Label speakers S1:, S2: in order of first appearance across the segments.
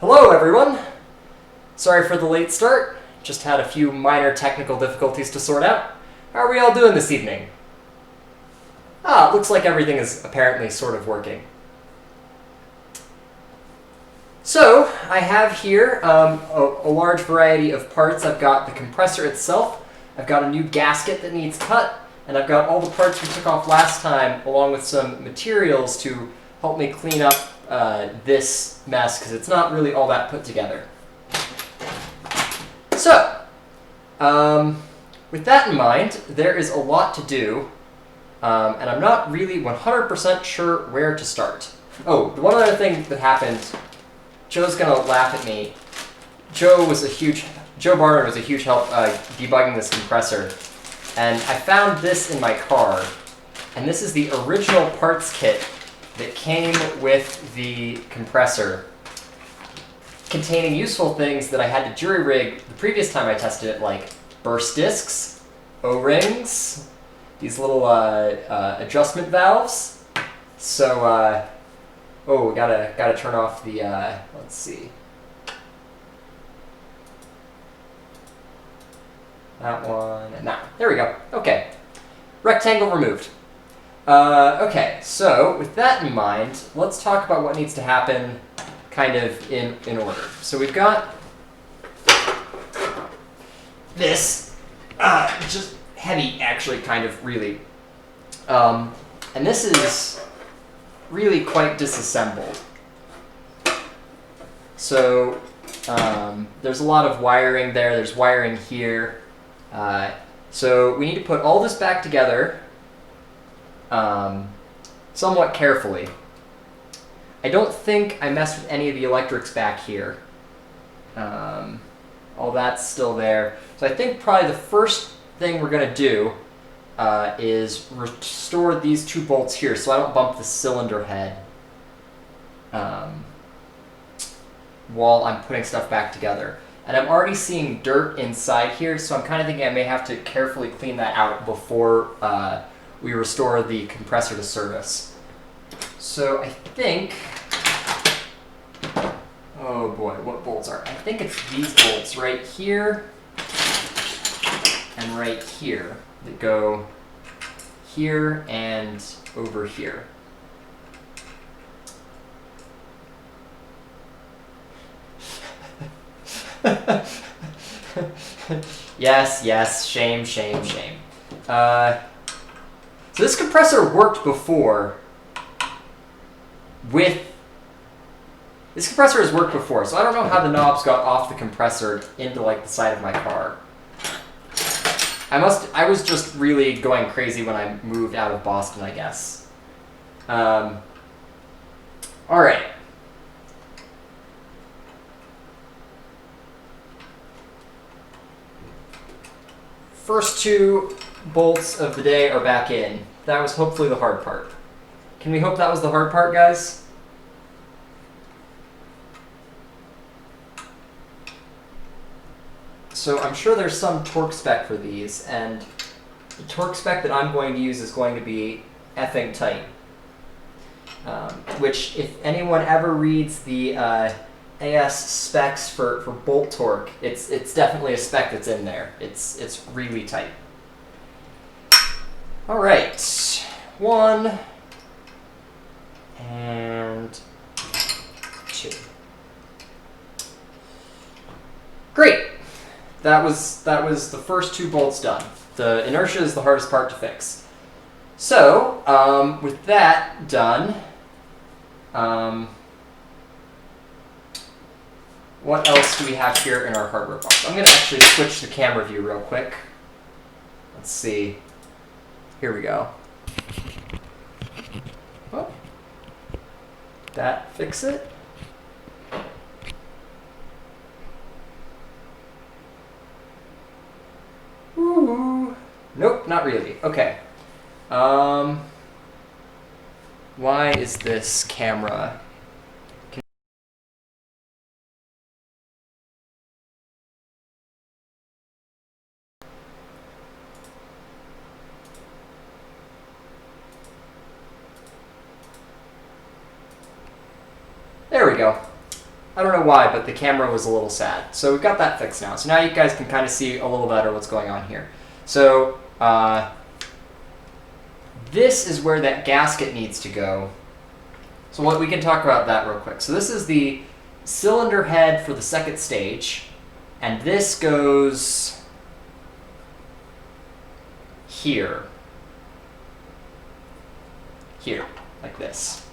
S1: Hello everyone! Sorry for the late start, just had a few minor technical difficulties to sort out. How are we all doing this evening? It looks like everything is apparently sort of working. So, I have here a large variety of parts. I've got the compressor itself, I've got a new gasket that needs cut, and I've got all the parts we took off last time, along with some materials to help me clean up this mess, because it's not really all that put together. So, with that in mind, there is a lot to do, and I'm not really 100% sure where to start. Oh, the one other thing that happened, Joe's gonna laugh at me. Joe Barnard was a huge help debugging this compressor, and I found this in my car, and this is the original parts kit that came with the compressor, containing useful things that I had to jury rig the previous time I tested it, like burst discs, O-rings, these little adjustment valves. So, we gotta turn off the, let's see. That one, there we go, okay. Rectangle removed. Okay, so with that in mind, let's talk about what needs to happen kind of in order. So we've got this, just heavy actually, kind of really. And this is really quite disassembled. So there's a lot of wiring there, there's wiring here. So we need to put all this back together somewhat carefully. I don't think I messed with any of the electrics back here. All that's still there. So I think probably the first thing we're going to do is restore these two bolts here so I don't bump the cylinder head while I'm putting stuff back together. And I'm already seeing dirt inside here, so I'm kind of thinking I may have to carefully clean that out before we restore the compressor to service. So I think, oh boy, what bolts are? I think it's these bolts right here and right here that go here and over here. Yes, shame. So this compressor worked before this compressor has worked before, so I don't know how the knobs got off the compressor into like the side of my car. I was just really going crazy when I moved out of Boston, I guess. All right. First two bolts of the day are back in. That was hopefully the hard part. Can we hope that was the hard part, guys? So I'm sure there's some torque spec for these, and the torque spec that I'm going to use is going to be effing tight. Which, if anyone ever reads the AS specs for bolt torque, it's definitely a spec that's in there. It's really tight. All right, 1 and 2. Great. That was the first two bolts done. The inertia is the hardest part to fix. So with that done, what else do we have here in our hardware box? I'm going to actually switch the camera view real quick. Let's see. Here we go. Oh. That fix it? Ooh. Nope, not really. Okay. Why is this camera? There we go. I don't know why, but the camera was a little sad. So we've got that fixed now. So now you guys can kind of see a little better what's going on here. So this is where that gasket needs to go. So we can talk about that real quick. So this is the cylinder head for the second stage, and this goes here, like this.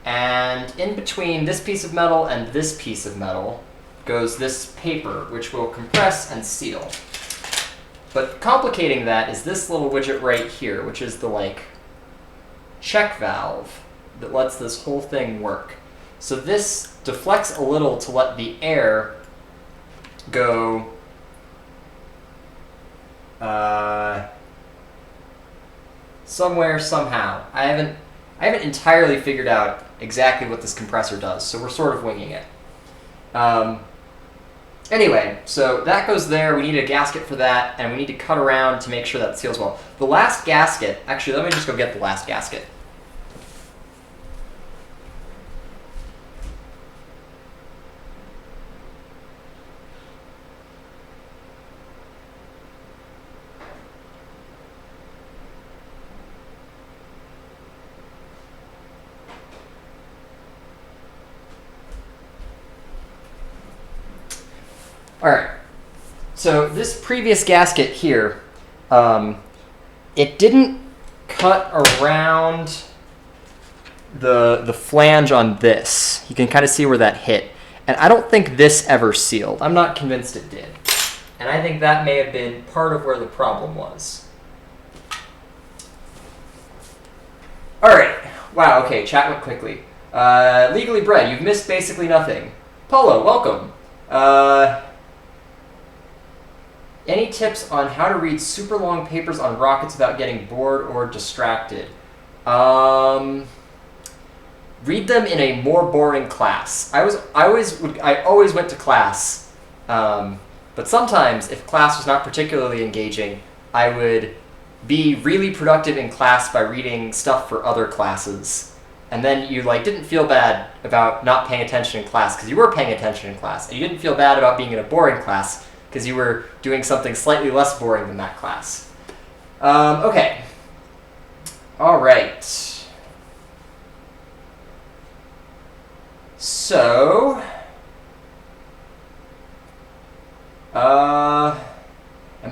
S1: And in between this piece of metal and this piece of metal goes this paper, which will compress and seal. But complicating that is this little widget right here, which is the check valve that lets this whole thing work. So this deflects a little to let the air go somewhere, somehow. I haven't entirely figured out exactly what this compressor does, so we're sort of winging it. Anyway, so that goes there. We need a gasket for that, and we need to cut around to make sure that seals well. The last gasket, actually, let me just go get the last gasket. All right, so this previous gasket here, it didn't cut around the flange on this. You can kind of see where that hit. And I don't think this ever sealed. I'm not convinced it did. And I think that may have been part of where the problem was. All right, wow, okay, chat went quickly. Legally Bred, you've missed basically nothing. Polo, welcome. Any tips on how to read super long papers on rockets without getting bored or distracted? Read them in a more boring class. I always went to class, but sometimes if class was not particularly engaging, I would be really productive in class by reading stuff for other classes. And then you didn't feel bad about not paying attention in class because you were paying attention in class, and you didn't feel bad about being in a boring class because you were doing something slightly less boring than that class. Okay. All right. So, am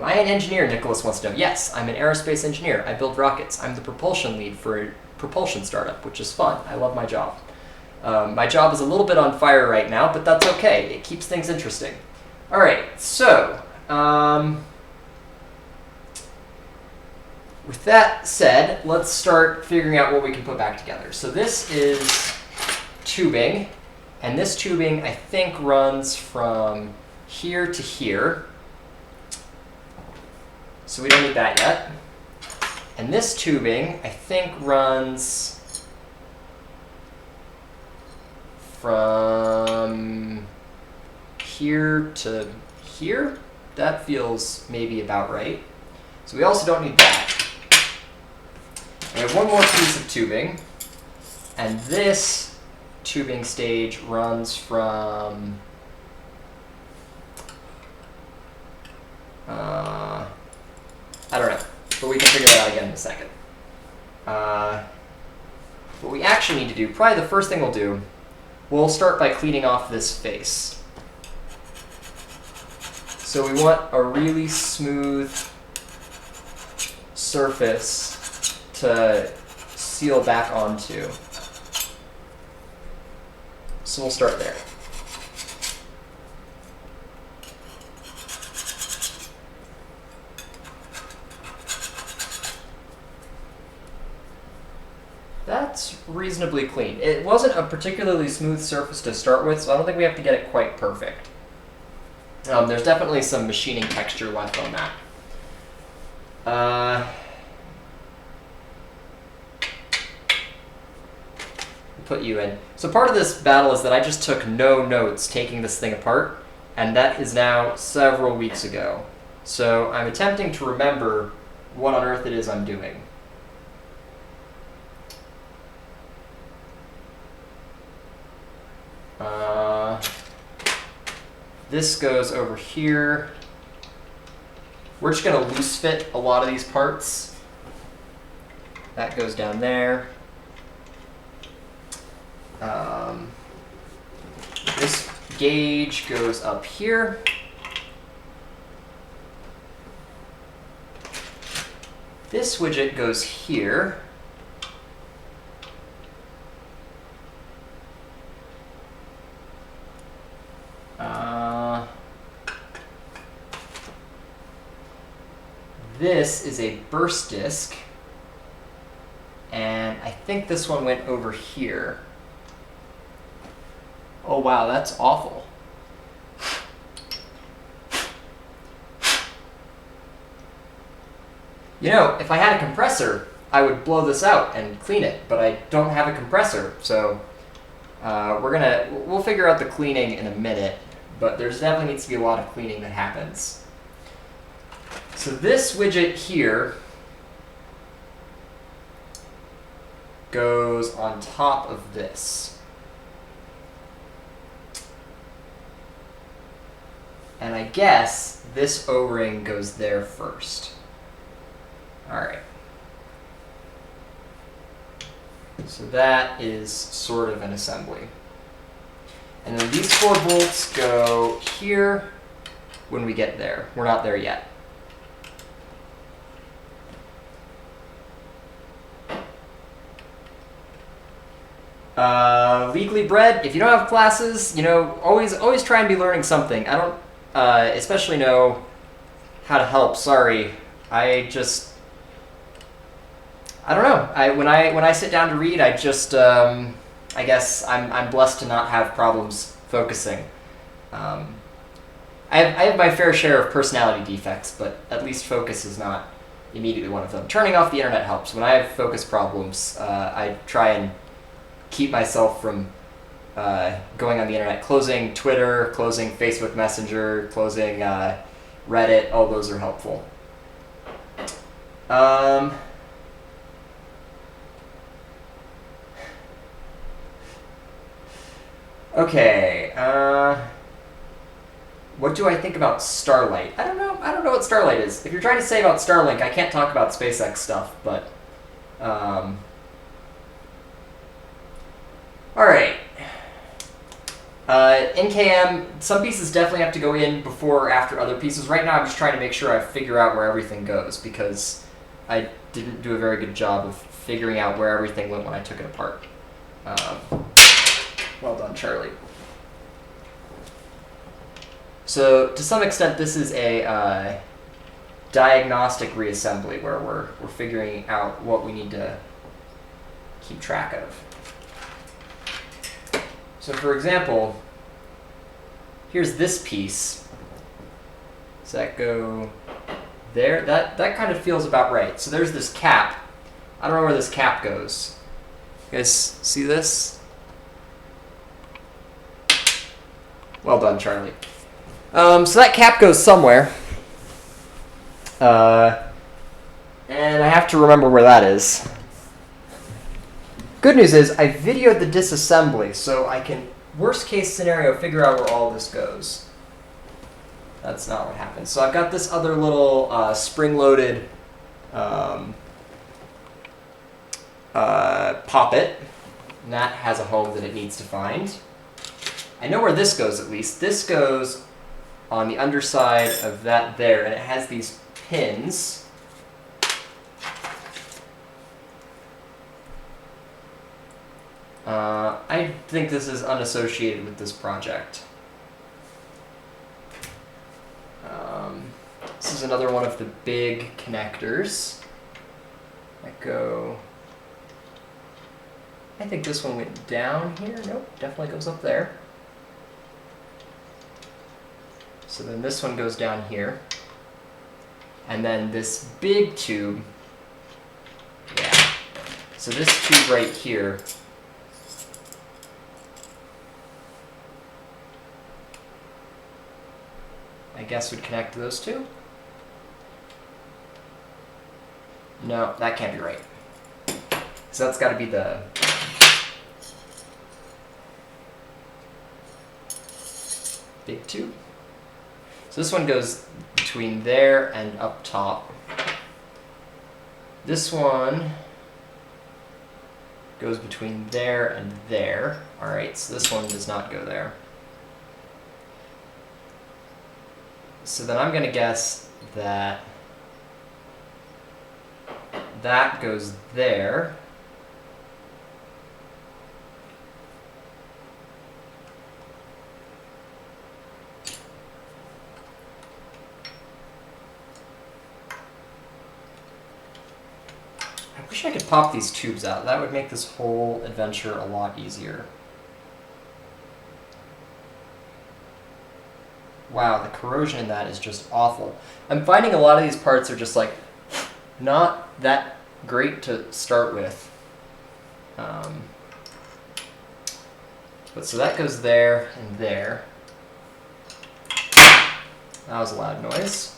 S1: I an engineer? Nicholas wants to know. Yes, I'm an aerospace engineer. I build rockets. I'm the propulsion lead for a propulsion startup, which is fun. I love my job. My job is a little bit on fire right now, but that's okay. It keeps things interesting. All right, so with that said, let's start figuring out what we can put back together. So this is tubing, and this tubing I think runs from here to here. So we don't need that yet. And this tubing I think runs from here to here. That feels maybe about right. So we also don't need that. We have one more piece of tubing, and this tubing stage runs from I don't know, but we can figure that out again in a second. What we actually need to do, probably the first thing we'll do, we'll start by cleaning off this face. So we want a really smooth surface to seal back onto. So we'll start there. That's reasonably clean. It wasn't a particularly smooth surface to start with, so I don't think we have to get it quite perfect. There's definitely some machining texture left on that. Put you in. So part of this battle is that I just took no notes taking this thing apart, and that is now several weeks ago. So I'm attempting to remember what on earth it is I'm doing. This goes over here. We're just going to loose fit a lot of these parts. That goes down there. This gauge goes up here. This widget goes here. This is a burst disk, and I think this one went over here. Oh wow, that's awful. You know, if I had a compressor, I would blow this out and clean it, but I don't have a compressor, so we'll figure out the cleaning in a minute, but there's definitely needs to be a lot of cleaning that happens. So this widget here goes on top of this. And I guess this O-ring goes there first. All right. So that is sort of an assembly. And then these 4 bolts go here when we get there. We're not there yet. Legally bred, if you don't have classes, you know, always try and be learning something. I don't especially know how to help. Sorry. I don't know. When I sit down to read, I just I guess I'm blessed to not have problems focusing. I have my fair share of personality defects, but at least focus is not immediately one of them. Turning off the internet helps. When I have focus problems, I try and keep myself from going on the internet. Closing Twitter, closing Facebook Messenger, closing Reddit, all those are helpful. Okay, what do I think about Starlight? I don't know what Starlight is. If you're trying to say about Starlink, I can't talk about SpaceX stuff, but all right. NKM, some pieces definitely have to go in before or after other pieces. Right now I'm just trying to make sure I figure out where everything goes, because I didn't do a very good job of figuring out where everything went when I took it apart. Well done, Charlie. So to some extent this is a diagnostic reassembly where we're figuring out what we need to keep track of. So for example, here's this piece. Does that go there? That kind of feels about right. So there's this cap. I don't know where this cap goes. You guys see this? Well done, Charlie. So that cap goes somewhere. And I have to remember where that is. Good news is I videoed the disassembly, so I can, worst case scenario, figure out where all this goes. That's not what happened. So I've got this other little spring-loaded poppet, and that has a home that it needs to find. I know where this goes, at least. This goes on the underside of that there, and it has these pins. I think this is unassociated with this project. This is another one of the big connectors that go... I think this one went down here. Nope, definitely goes up there. So then this one goes down here. And then this big tube, yeah. So this tube right here, I guess would connect to those two. No, that can't be right. So that's got to be the big tube. So this one goes between there and up top. This one goes between there and there. All right, so this one does not go there. So then I'm going to guess that that goes there. I wish I could pop these tubes out. That would make this whole adventure a lot easier. Wow, the corrosion in that is just awful. I'm finding a lot of these parts are just like not that great to start with. But so that goes there and there. That was a loud noise.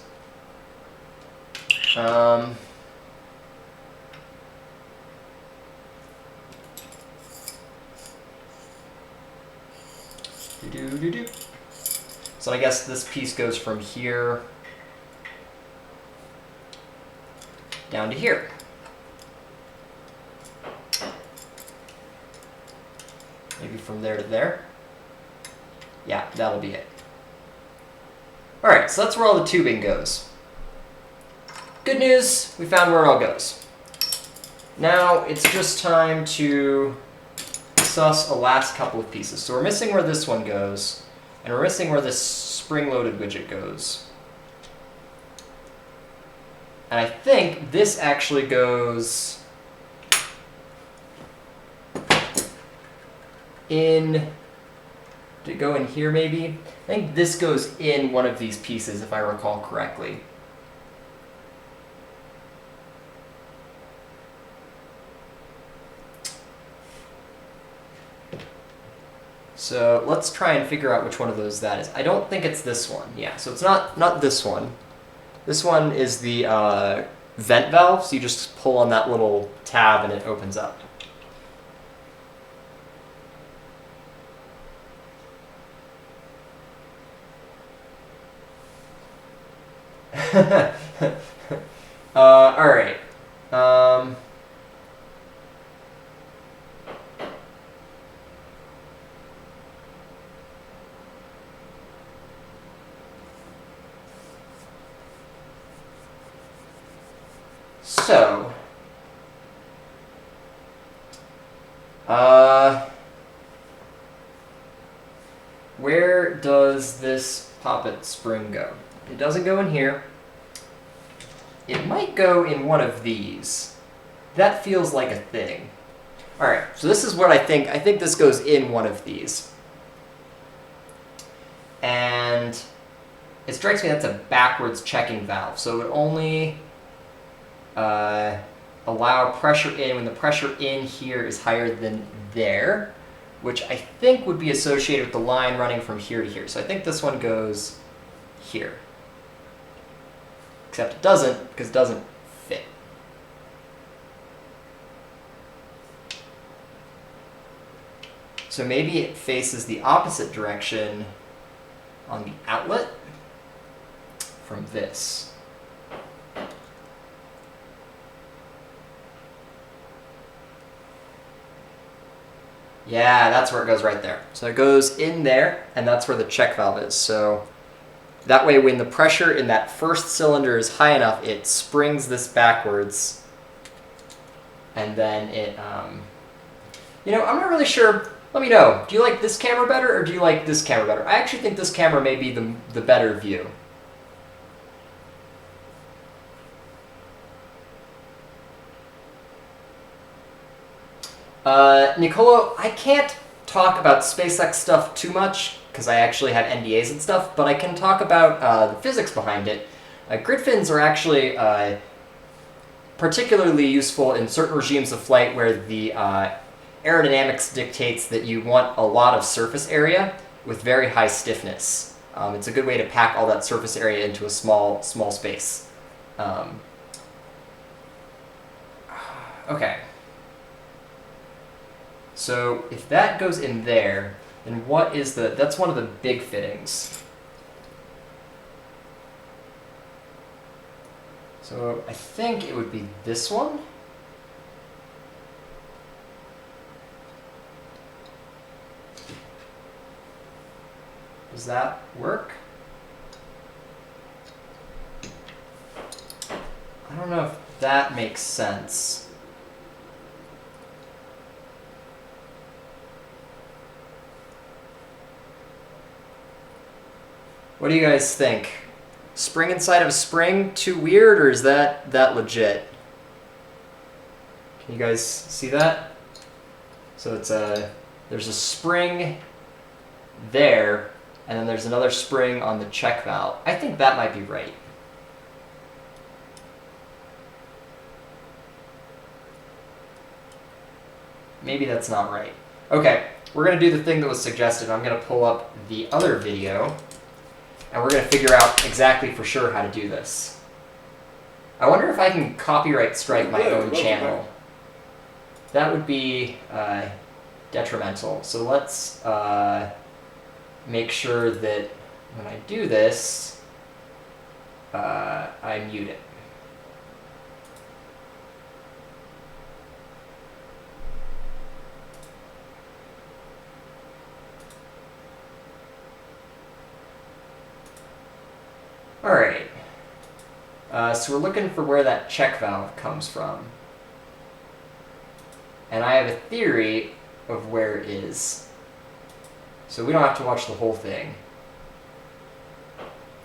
S1: Do-do-do-do. So I guess this piece goes from here down to here. Maybe from there to there. Yeah, that'll be it. All right, so that's where all the tubing goes. Good news, we found where it all goes. Now it's just time to suss a last couple of pieces. So we're missing where this one goes, and we're missing where this spring-loaded widget goes. And I think this actually goes in, did it go in here maybe? I think this goes in one of these pieces if I recall correctly. So let's try and figure out which one of those that is. I don't think it's this one. Yeah, so it's not this one. This one is the vent valve, so you just pull on that little tab and it opens up. All right. So, where does this poppet spring go? It doesn't go in here. It might go in one of these. That feels like a thing. All right, so this is what I think. I think this goes in one of these. And it strikes me that's a backwards checking valve. So it would only allow pressure in when the pressure in here is higher than there, which I think would be associated with the line running from here to here. So I think this one goes here. Except it doesn't, because it doesn't fit. So maybe it faces the opposite direction on the outlet from this. Yeah, that's where it goes right there. So it goes in there, and that's where the check valve is. So that way, when the pressure in that first cylinder is high enough, it springs this backwards, and then it, you know, I'm not really sure. Let me know. Do you like this camera better, or do you like this camera better? I actually think this camera may be the better view. Nicolo, I can't talk about SpaceX stuff too much, because I actually have NDAs and stuff, but I can talk about the physics behind it. Grid fins are actually particularly useful in certain regimes of flight where the aerodynamics dictates that you want a lot of surface area with very high stiffness. It's a good way to pack all that surface area into a small space. Okay. So if that goes in there, then what is that's one of the big fittings. So I think it would be this one. Does that work? I don't know if that makes sense. What do you guys think? Spring inside of a spring, too weird, or is that legit? Can you guys see that? So it's there's a spring there, and then there's another spring on the check valve. I think that might be right. Maybe that's not right. Okay, we're going to do the thing that was suggested. I'm going to pull up the other video, and we're going to figure out exactly for sure how to do this. I wonder if I can copyright strike my own channel. That would be detrimental. So let's make sure that when I do this, I mute it. All right, so we're looking for where that check valve comes from. And I have a theory of where it is. So we don't have to watch the whole thing.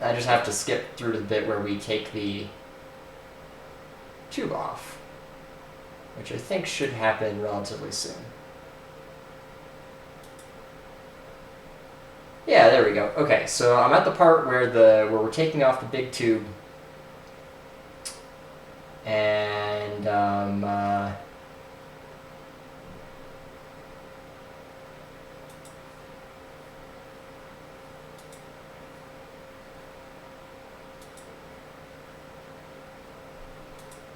S1: I just have to skip through to the bit where we take the tube off, which I think should happen relatively soon. Yeah, there we go. Okay, so I'm at the part where we're taking off the big tube, and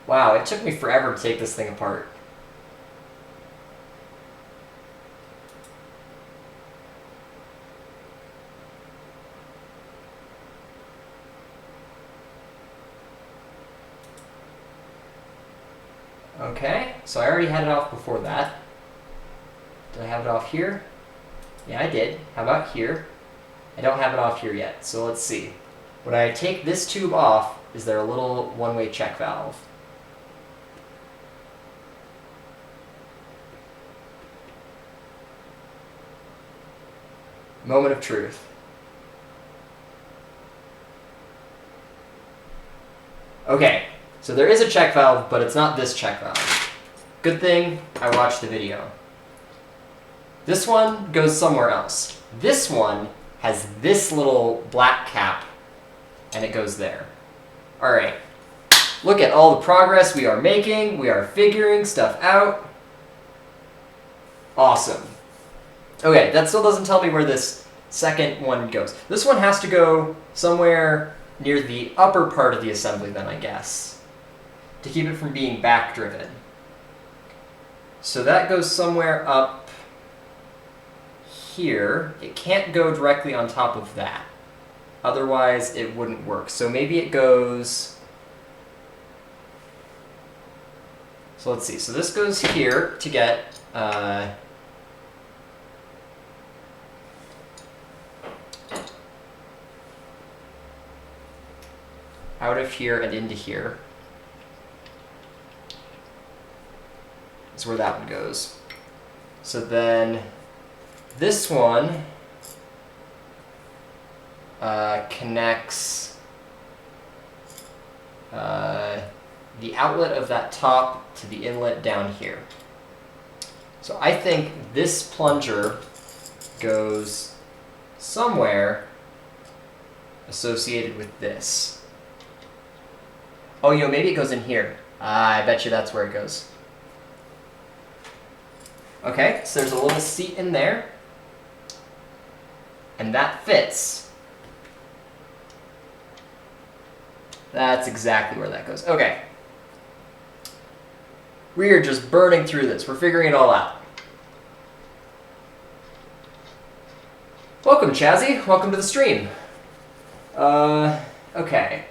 S1: wow, it took me forever to take this thing apart. Okay, so I already had it off before that. Did I have it off here? Yeah, I did. How about here? I don't have it off here yet, so let's see. When I take this tube off, is there a little one-way check valve? Moment of truth. Okay, so there is a check valve, but it's not this check valve. Good thing I watched the video. This one goes somewhere else. This one has this little black cap, and it goes there. All right, look at all the progress we are making. We are figuring stuff out. Awesome. Okay, that still doesn't tell me where this second one goes. This one has to go somewhere near the upper part of the assembly then, I guess, to keep it from being back-driven. So that goes somewhere up here. It can't go directly on top of that. Otherwise, it wouldn't work. So maybe it goes... So let's see. So this goes here to get... out of here and into here is where that one goes. So then this one connects the outlet of that top to the inlet down here. So I think this plunger goes somewhere associated with this. Oh, you know, maybe it goes in here. I bet you that's where it goes. Okay, so there's a little seat in there. And that fits. That's exactly where that goes. Okay. We are just burning through this. We're figuring it all out. Welcome, Chazzy. Welcome to the stream. Okay.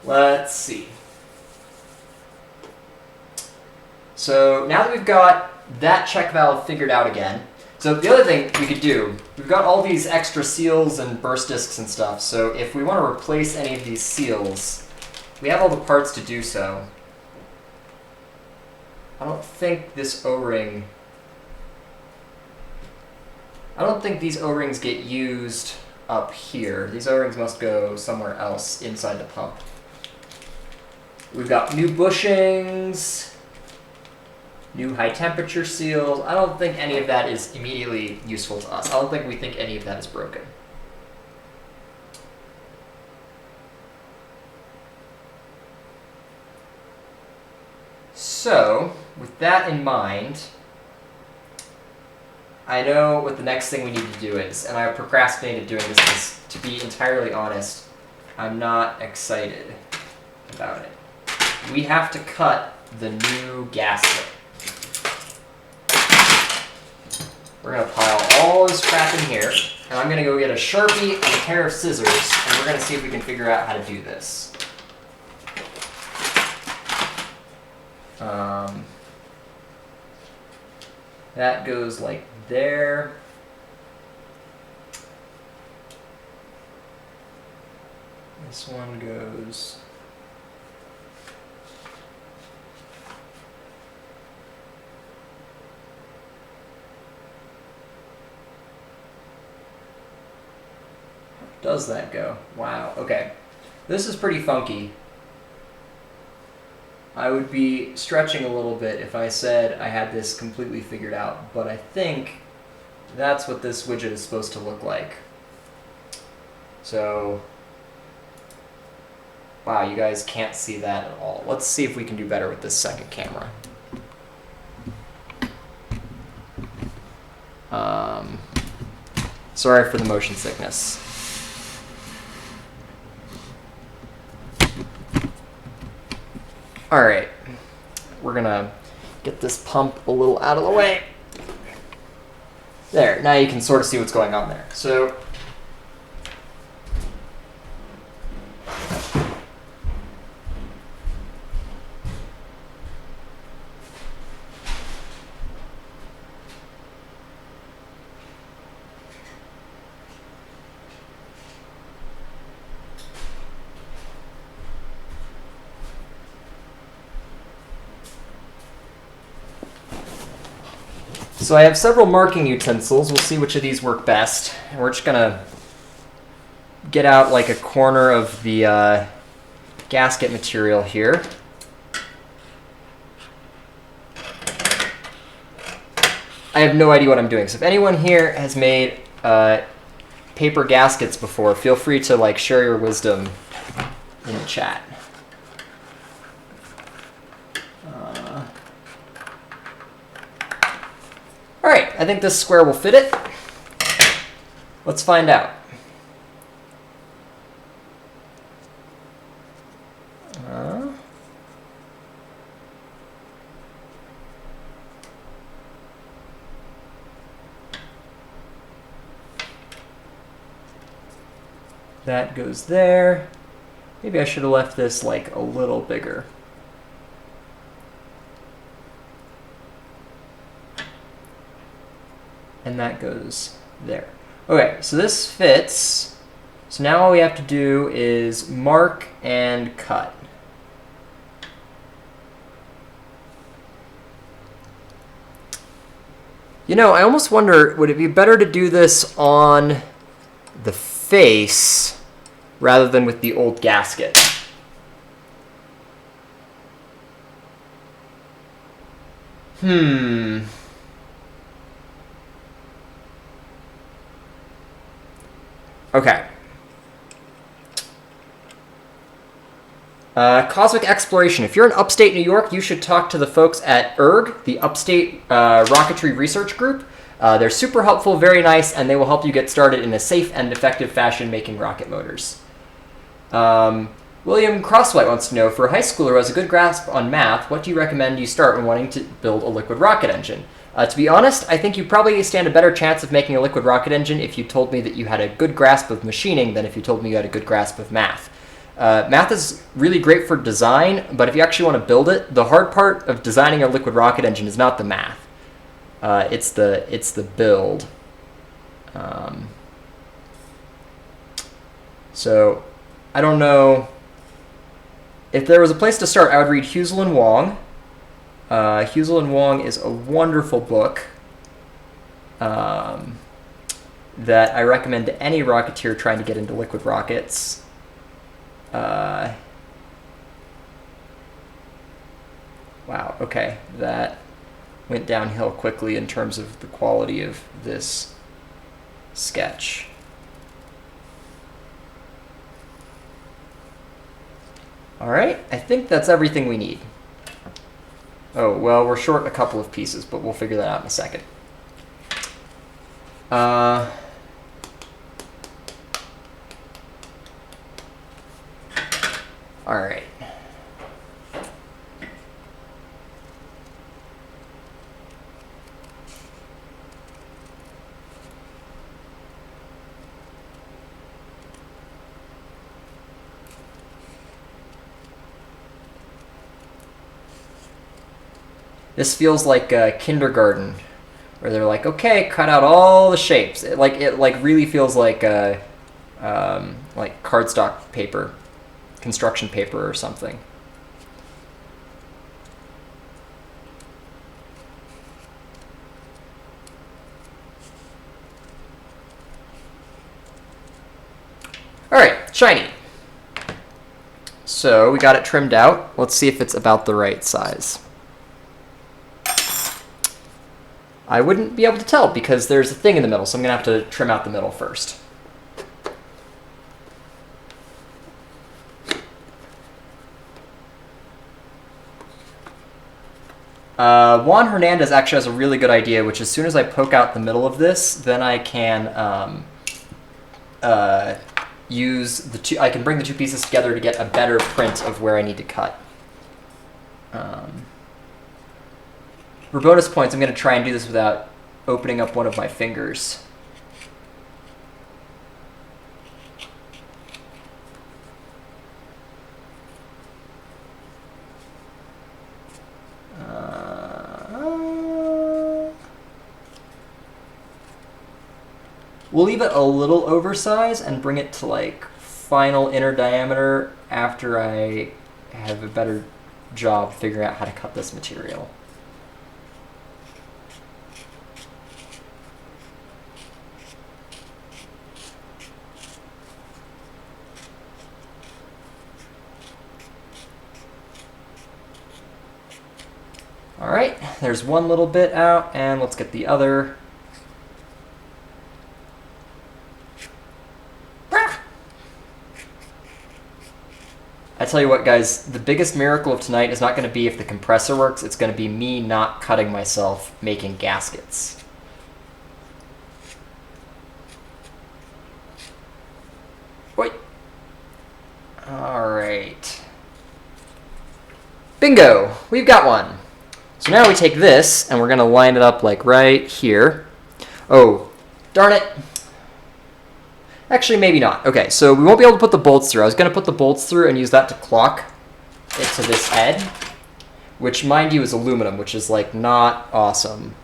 S1: Let's see. So now that we've got that check valve figured out again, so the other thing we could do, we've got all these extra seals and burst discs and stuff, so if we want to replace any of these seals, we have all the parts to do so. I don't think this O-ring, I don't think these O-rings get used up here. These O-rings must go somewhere else inside the pump. We've got new bushings, new high temperature seals. I don't think any of that is immediately useful to us. I don't think we think any of that is broken. So, with that in mind, I know what the next thing we need to do is, and I procrastinated doing this because, to be entirely honest, I'm not excited about it. We have to cut the new gasket. We're going to pile all this crap in here, and I'm going to go get a Sharpie and a pair of scissors, and we're going to see if we can figure out how to do this. That goes like there. This one goes... Does that go? Wow, okay. This is pretty funky. I would be stretching a little bit if I said I had this completely figured out, but I think that's what this widget is supposed to look like. So, wow, you guys can't see that at all. Let's see if we can do better with this second camera. Sorry for the motion sickness. All right, we're gonna get this pump a little out of the way. There, now you can sort of see what's going on there. So, So I have several marking utensils. We'll see which of these work best. And we're just gonna get out like a corner of the gasket material here. I have no idea what I'm doing. So if anyone here has made paper gaskets before, feel free to like share your wisdom in the chat. All right, I think this square will fit it. Let's find out. That goes there. Maybe I should have left this like a little bigger. And that goes there. Okay, so this fits. So now all we have to do is mark and cut. You know, I almost wonder, would it be better to do this on the face rather than with the old gasket? Okay. Cosmic Exploration. If you're in upstate New York, you should talk to the folks at ERG, the Upstate Rocketry Research Group. They're super helpful, very nice, and they will help you get started in a safe and effective fashion making rocket motors. William Crosswhite wants to know, for a high schooler who has a good grasp on math, what do you recommend you start when wanting to build a liquid rocket engine? To be honest, I think you probably stand a better chance of making a liquid rocket engine if you told me that you had a good grasp of machining than if you told me you had a good grasp of math. Math is really great for design, but if you actually want to build it, the hard part of designing a liquid rocket engine is not the math. It's the build. So I don't know. If there was a place to start, I would read Husel and Wong. Husel and Wong is a wonderful book that I recommend to any rocketeer trying to get into liquid rockets. Wow, okay, that went downhill quickly in terms of the quality of this sketch. All right, I think that's everything we need. Oh, well, we're short a couple of pieces, but we'll figure that out in a second. All right. This feels like kindergarten, where they're like, okay, cut out all the shapes. It really feels like cardstock paper, construction paper or something. All right, shiny. So we got it trimmed out. Let's see if it's about the right size. I wouldn't be able to tell because there's a thing in the middle, so I'm going to have to trim out the middle first. Juan Hernandez actually has a really good idea, which as soon as I poke out the middle of this, then I can I can bring the two pieces together to get a better print of where I need to cut. For bonus points, I'm going to try and do this without opening up one of my fingers. We'll leave it a little oversized and bring it to like final inner diameter after I have a better job figuring out how to cut this material. All right, there's one little bit out, and let's get the other. I tell you what, guys, the biggest miracle of tonight is not going to be if the compressor works. It's going to be me not cutting myself making gaskets. Wait. All right. Bingo! We've got one. So now we take this, and we're going to line it up like right here. Oh, darn it. Actually, maybe not. Okay, so we won't be able to put the bolts through. I was going to put the bolts through and use that to clock it to this head, which, mind you, is aluminum, which is, like, not awesome.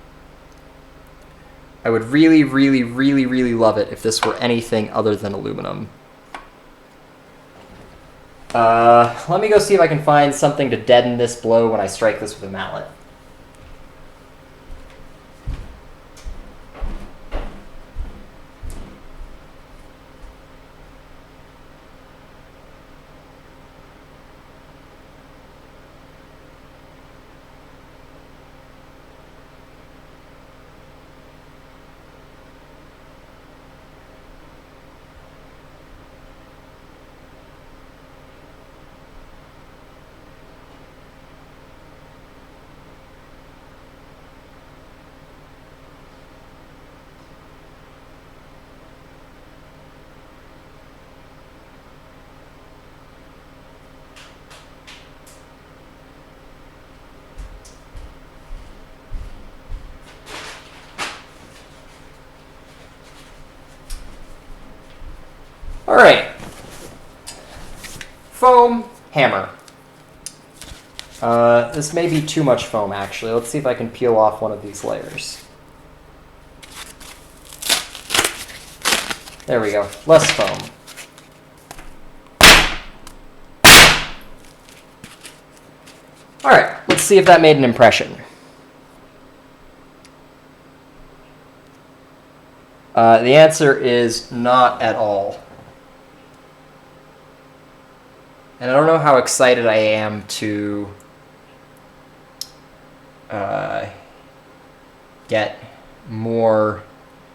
S1: I would really, really, really, really love it if this were anything other than aluminum. Let me go see if I can find something to deaden this blow when I strike this with a mallet. All right. foam, hammer. This may be too much foam, actually. Let's see if I can peel off one of these layers. There we go. Less foam. All right, let's see if that made an impression. The answer is not at all. And I don't know how excited I am to get more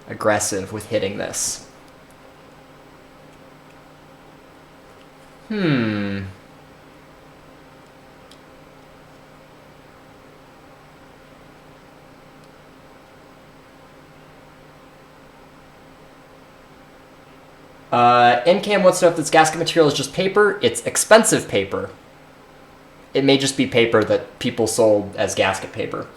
S1: aggressive with hitting this. NCAM wants to know if this gasket material is just paper. It's expensive paper. It may just be paper that people sold as gasket paper.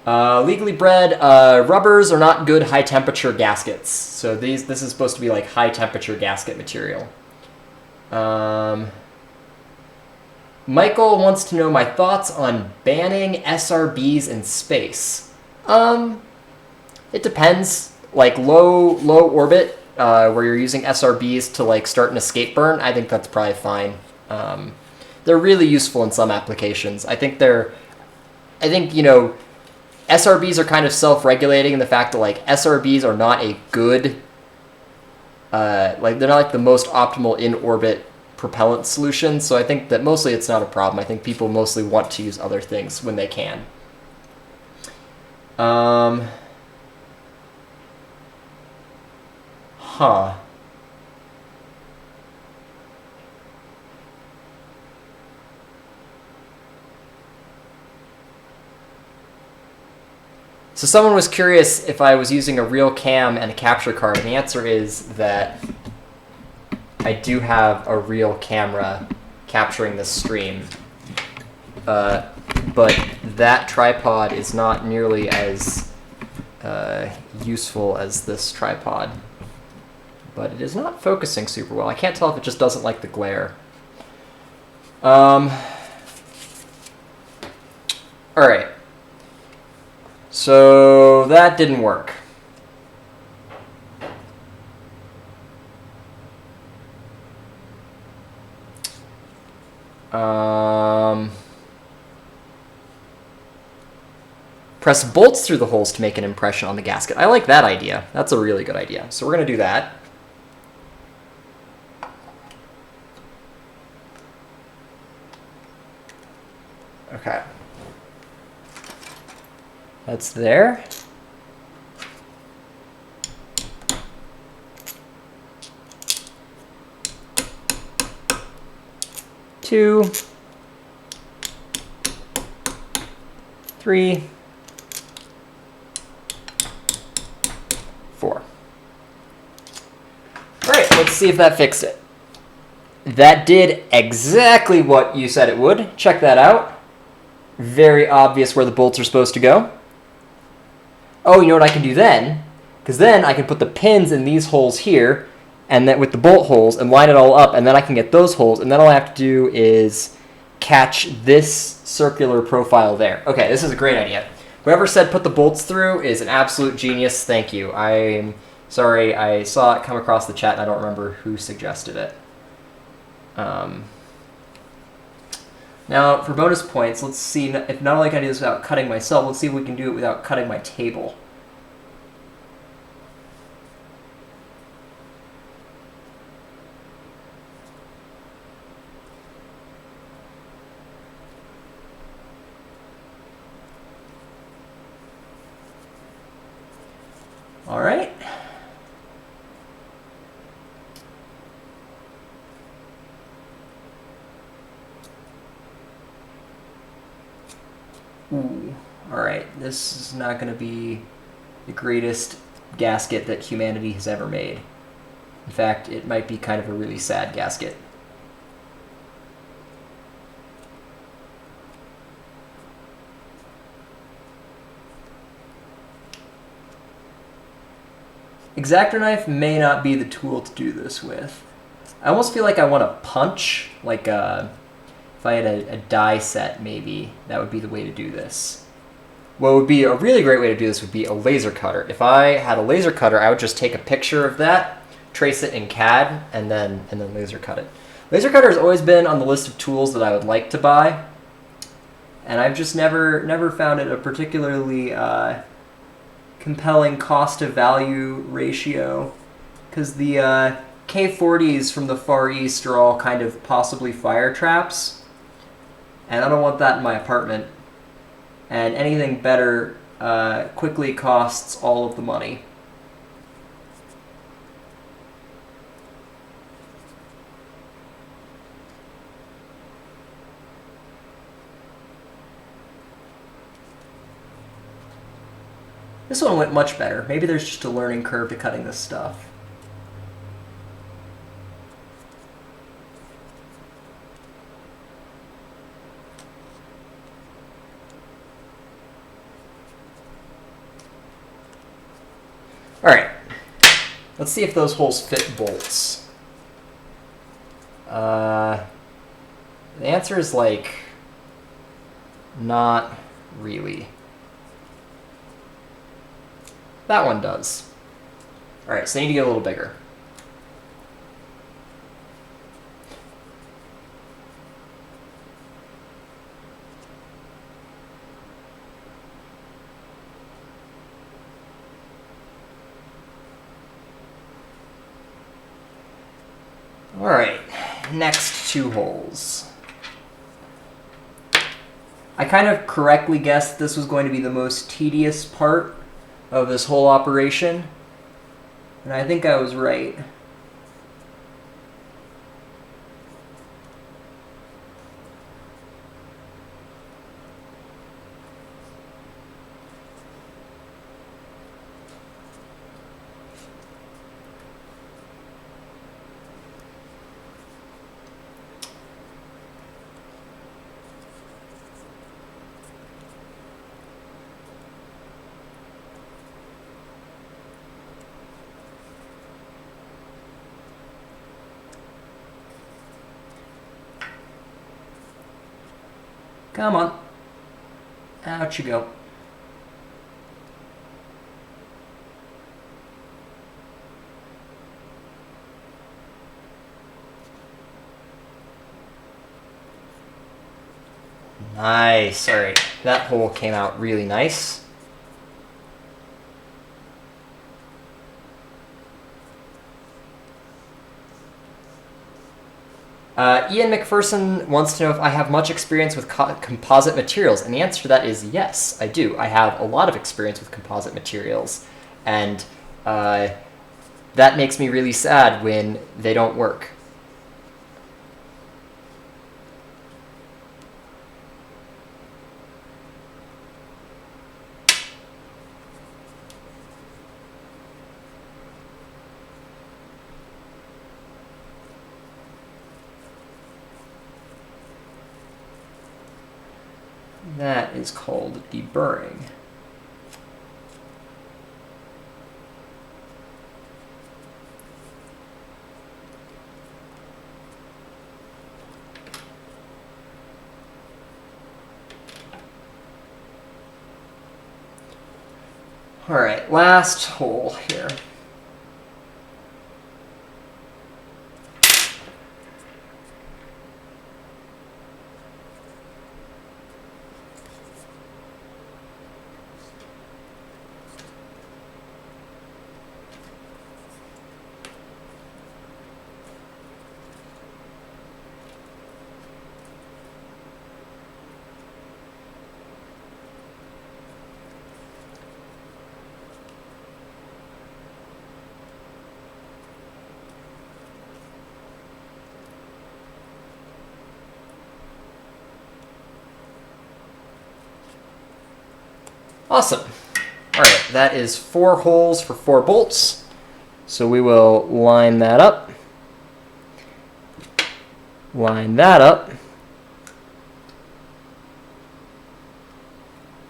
S1: Legally bred, rubbers are not good high temperature gaskets. So this is supposed to be like high temperature gasket material. Michael wants to know my thoughts on banning SRBs in space. It depends. Like low orbit, where you're using SRBs to like start an escape burn, I think that's probably fine. They're really useful in some applications. I think you know, SRBs are kind of self-regulating in the fact that like SRBs are not a good, like they're not like the most optimal in-orbit propellant solution. So I think that mostly it's not a problem. I think people mostly want to use other things when they can. So someone was curious if I was using a real cam and a capture card, and the answer is that I do have a real camera capturing this stream. But that tripod is not nearly as useful as this tripod. But it is not focusing super well. I can't tell if it just doesn't like the glare. All right. So that didn't work. Press bolts through the holes to make an impression on the gasket. I like that idea. That's a really good idea. So we're going to do that. Okay. That's there. Two, three, four. All right, let's see if that fixed it. That did exactly what you said it would. Check that out. Very obvious where the bolts are supposed to go. Oh, you know what I can do then? Because then I can put the pins in these holes here, and then with the bolt holes, and line it all up, and then I can get those holes, and then all I have to do is catch this circular profile there. Okay, this is a great idea. Whoever said put the bolts through is an absolute genius. Thank you. I'm sorry, I saw it come across the chat, and I don't remember who suggested it. Now, for bonus points, let's see if not only can I do this without cutting myself, let's see if we can do it without cutting my table. All right. Ooh, all right. This is not going to be the greatest gasket that humanity has ever made. In fact, it might be kind of a really sad gasket. X-Acto knife may not be the tool to do this with. I almost feel like I want to punch, like if I had a die set, maybe that would be the way to do this. What would be a really great way to do this would be a laser cutter. If I had a laser cutter, I would just take a picture of that, trace it in CAD, and then laser cut it. Laser cutter has always been on the list of tools that I would like to buy, and I've just never found it a particularly compelling cost to value ratio, because the K40s from the Far East are all kind of possibly fire traps, and I don't want that in my apartment. And anything better quickly costs all of the money. This one went much better. Maybe there's just a learning curve to cutting this stuff. All right, let's see if those holes fit bolts. The answer is like, not really. That one does. All right, so I need to get a little bigger. All right, next two holes. I kind of correctly guessed this was going to be the most tedious part of this whole operation, and I think I was right. Come on. Out you go. Nice. All right. That hole came out really nice. Ian McPherson wants to know if I have much experience with composite materials, and the answer to that is yes, I do. I have a lot of experience with composite materials, and that makes me really sad when they don't work. That is called deburring. All right, last hole here. Awesome. All right, that is 4 holes for 4 bolts. So we will line that up. Line that up.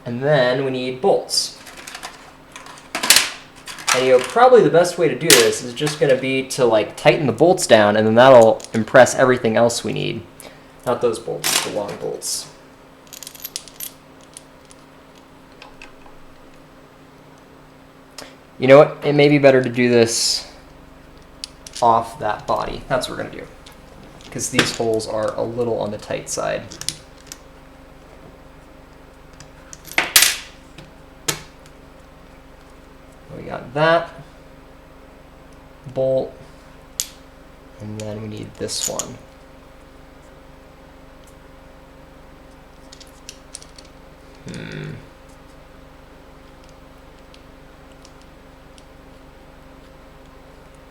S1: And then we need bolts. And probably the best way to do this is just going to be to like tighten the bolts down, and then that'll impress everything else we need. Not those bolts, the long bolts. You know what? It may be better to do this off that body. That's what we're going to do, because these holes are a little on the tight side. We got that bolt, and then we need this one.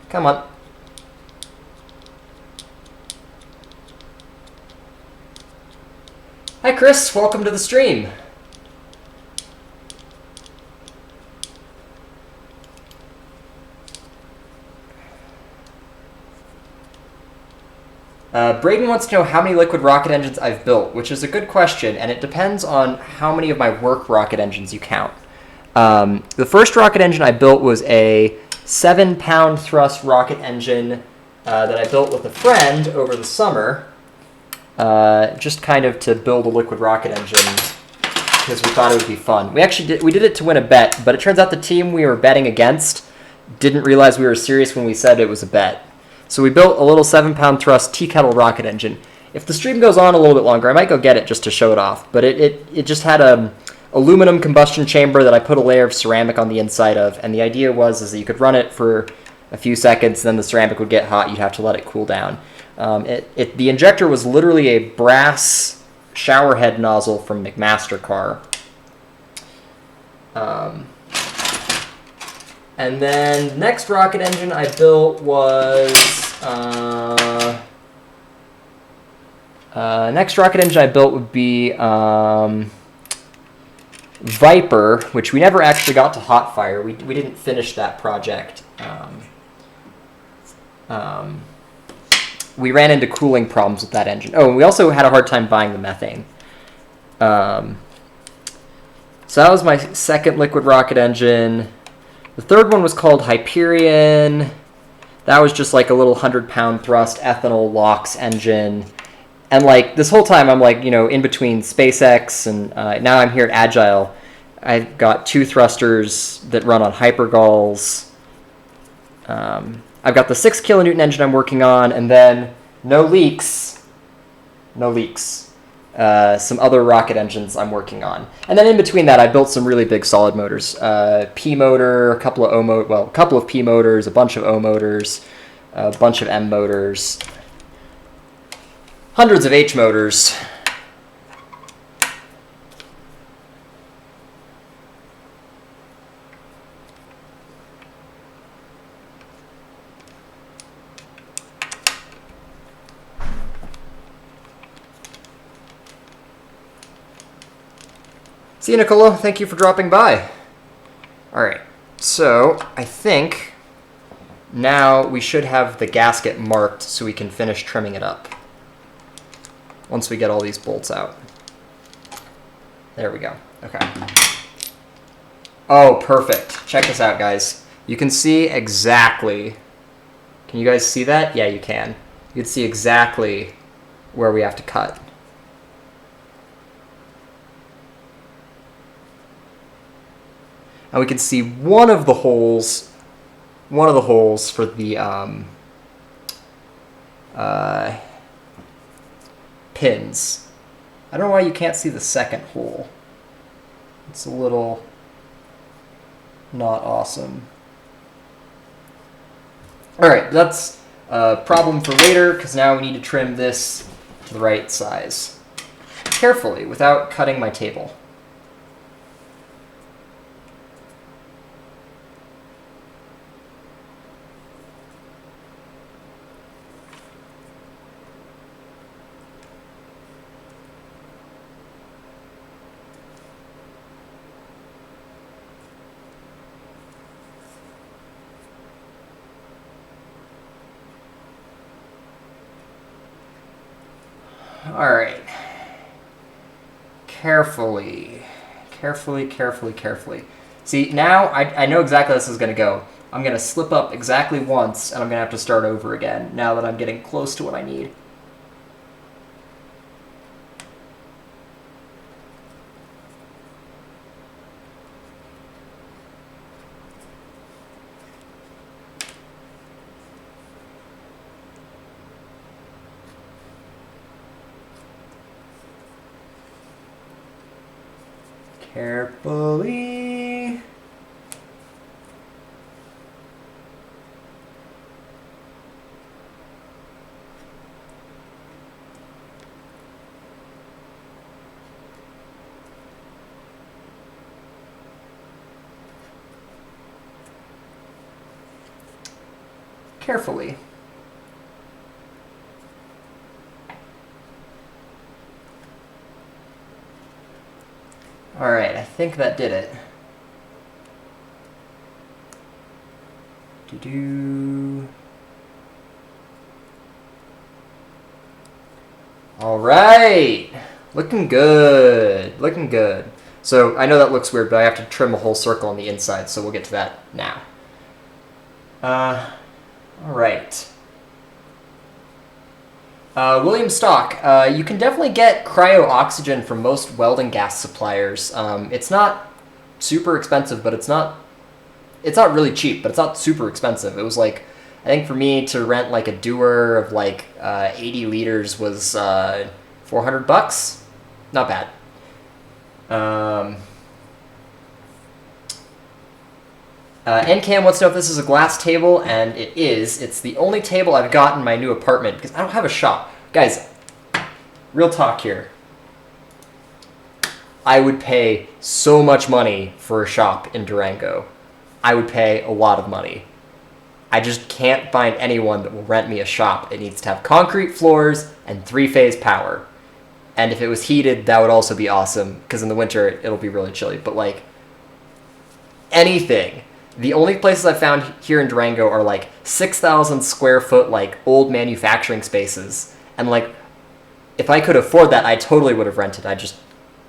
S1: Come on. Hi Chris, welcome to the stream. Braden wants to know how many liquid rocket engines I've built, which is a good question, and it depends on how many of my work rocket engines you count. The first rocket engine I built was a 7-pound thrust rocket engine that I built with a friend over the summer, just kind of to build a liquid rocket engine because we thought it would be fun. We did it to win a bet, but it turns out the team we were betting against didn't realize we were serious when we said it was a bet. So we built a little 7-pound thrust tea kettle rocket engine. If the stream goes on a little bit longer, I might go get it just to show it off. But it just had a aluminum combustion chamber that I put a layer of ceramic on the inside of. And the idea was that you could run it for a few seconds, then the ceramic would get hot. You'd have to let it cool down. The injector was literally a brass shower head nozzle from McMaster car. And then the next rocket engine I built was would be Viper, which we never actually got to hot fire. We didn't finish that project. We ran into cooling problems with that engine. Oh, and we also had a hard time buying the methane. So that was my second liquid rocket engine. The third one was called Hyperion. That was just like a little 100-pound thrust ethanol LOX engine. And like this whole time I'm like, in between SpaceX and now I'm here at Agile. I've got 2 thrusters that run on hypergalls. I've got the 6 kilonewton engine I'm working on, and then no leaks. Some other rocket engines I'm working on. And then in between that, I built some really big solid motors. P motor, a couple of P motors, a bunch of O motors, a bunch of M motors, hundreds of H motors. See you, Nicola. Thank you for dropping by. All right, so I think now we should have the gasket marked so we can finish trimming it up once we get all these bolts out. There we go. Okay. Oh, perfect. Check this out, guys. You can see exactly... Can you guys see that? Yeah, you can. You can see exactly where we have to cut. And we can see one of the holes for the pins. I don't know why you can't see the second hole. It's a little not awesome. All right, that's a problem for later because now we need to trim this to the right size. Carefully, without cutting my table. All right. Carefully. See, now I know exactly how this is going to go. I'm going to slip up exactly once, and I'm going to have to start over again now that I'm getting close to what I need. Carefully. Carefully. All right, I think that did it. Do-do. All right, looking good, looking good. So I know that looks weird, but I have to trim a whole circle on the inside, so we'll get to that now. All right. William Stock, you can definitely get cryo-oxygen from most welding gas suppliers. It's not super expensive, but it's not really cheap, but it's not super expensive. It was like, I think for me to rent like a dewar of like 80 liters was $400. Not bad. NCAM wants to know if this is a glass table, and it is. It's the only table I've got in my new apartment because I don't have a shop. Guys, real talk here. I would pay so much money for a shop in Durango. I would pay a lot of money. I just can't find anyone that will rent me a shop. It needs to have concrete floors and 3-phase power. And if it was heated, that would also be awesome, because in the winter, it'll be really chilly. But, like, anything. The only places I've found here in Durango are, like, 6,000 square foot, like, old manufacturing spaces. And, like, if I could afford that, I totally would have rented. I just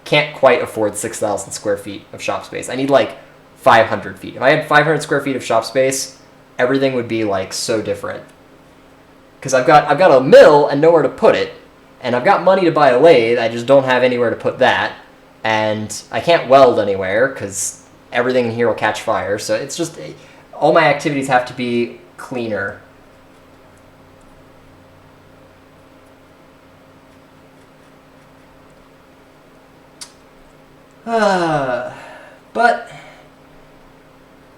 S1: can't quite afford 6,000 square feet of shop space. I need, like, 500 feet. If I had 500 square feet of shop space, everything would be, like, so different. Because I've got a mill and nowhere to put it. And I've got money to buy a lathe, I just don't have anywhere to put that. And I can't weld anywhere, because everything in here will catch fire. So it's just, all my activities have to be cleaner. But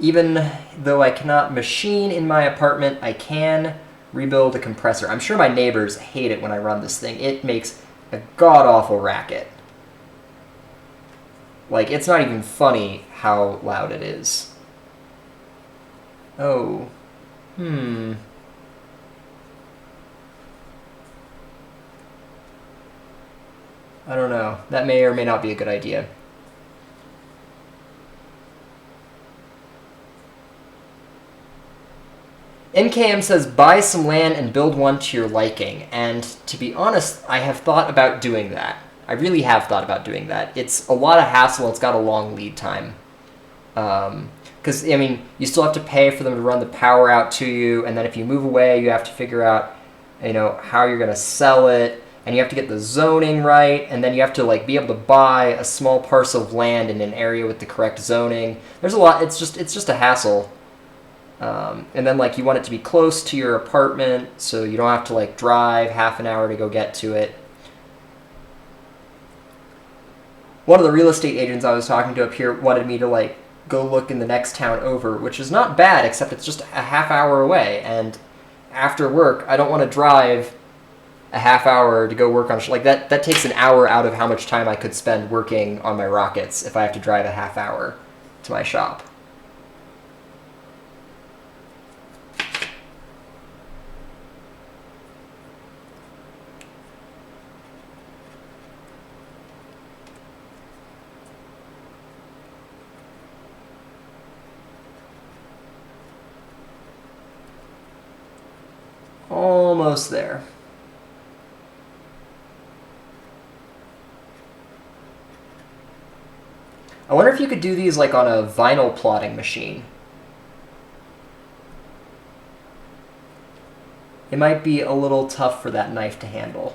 S1: even though I cannot machine in my apartment, I can rebuild a compressor. I'm sure my neighbors hate it when I run this thing. It makes a god-awful racket. Like, it's not even funny how loud it is. Oh. I don't know. That may or may not be a good idea. NKM says, buy some land and build one to your liking. And to be honest, I have thought about doing that. I really have thought about doing that. It's a lot of hassle. It's got a long lead time. Because, I mean, you still have to pay for them to run the power out to you. And then if you move away, you have to figure out, you know, how you're going to sell it. And you have to get the zoning right. And then you have to, like, be able to buy a small parcel of land in an area with the correct zoning. There's a lot. It's just a hassle. And then, like, you want it to be close to your apartment, so you don't have to, like, drive half an hour to go get to it. One of the real estate agents I was talking to up here wanted me to, like, go look in the next town over, which is not bad, except it's just a half hour away. And after work, I don't want to drive a half hour to go work on... Like, that takes an hour out of how much time I could spend working on my rockets if I have to drive a half hour to my shop. Almost there. I wonder if you could do these like on a vinyl plotting machine. It might be a little tough for that knife to handle.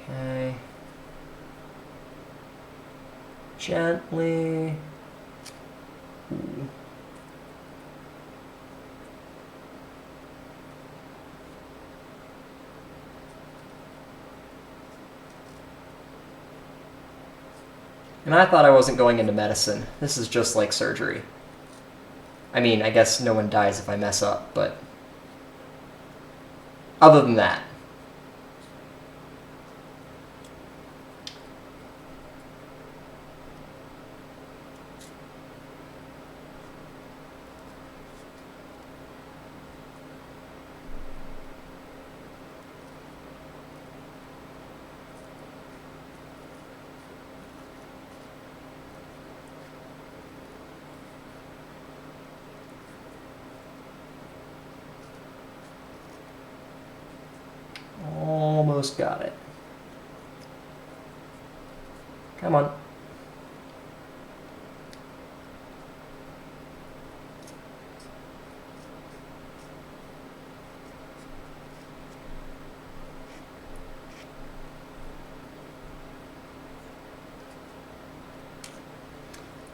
S1: Okay. Gently. Ooh. And I thought I wasn't going into medicine. This is just like surgery. I mean, I guess no one dies if I mess up, but other than that. Almost got it. Come on.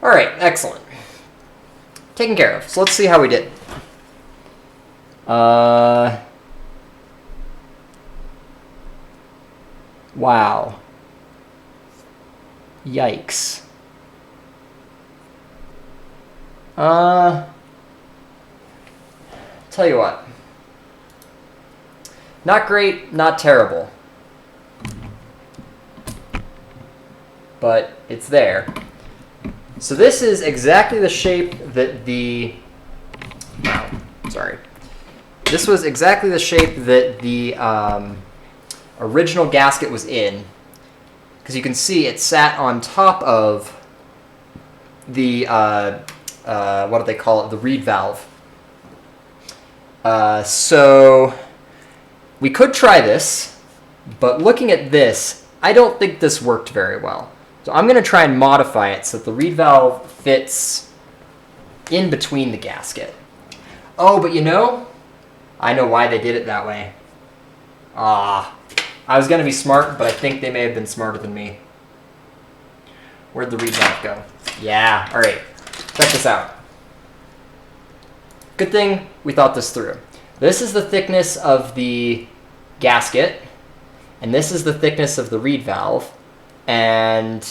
S1: All right, excellent. Taken care of. So let's see how we did. Wow. Yikes. Tell you what. Not great, not terrible. But it's there. So this is exactly the shape that the... Wow, sorry. This was exactly the shape that the original gasket was in. Because you can see it sat on top of the, what do they call it, the reed valve. So we could try this, but looking at this, I don't think this worked very well. So I'm going to try and modify it so that the reed valve fits in between the gasket. Oh, but you know, I know why they did it that way. I was going to be smart, but I think they may have been smarter than me. Where'd the reed valve go? Yeah, all right. Check this out. Good thing we thought this through. This is the thickness of the gasket, and this is the thickness of the reed valve. And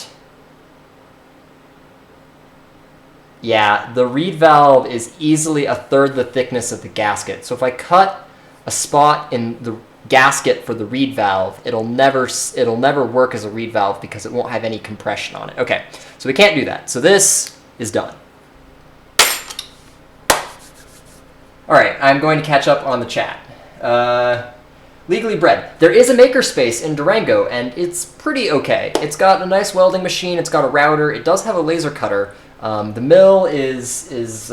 S1: yeah, the reed valve is easily a third the thickness of the gasket. So if I cut a spot in the gasket for the reed valve, it'll never work as a reed valve because it won't have any compression on it. Okay, so we can't do that. So this is done. All right, I'm going to catch up on the chat. Legally Bred. There is a makerspace in Durango, and it's pretty okay. It's got a nice welding machine. It's got a router. It does have a laser cutter. The mill is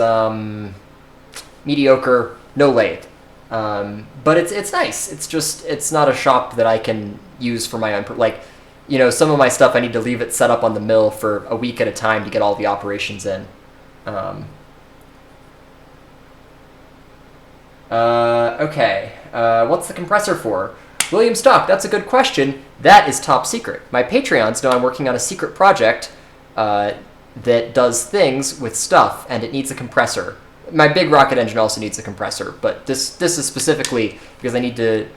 S1: mediocre, no lathe. But it's nice. It's not a shop that I can use for my own. Like, you know, some of my stuff I need to leave it set up on the mill for a week at a time to get all the operations in. Okay. What's the compressor for? William Stock, that's a good question. That is top secret. My Patreons know I'm working on a secret project that does things with stuff, and it needs a compressor. My big rocket engine also needs a compressor, but this is specifically because I need to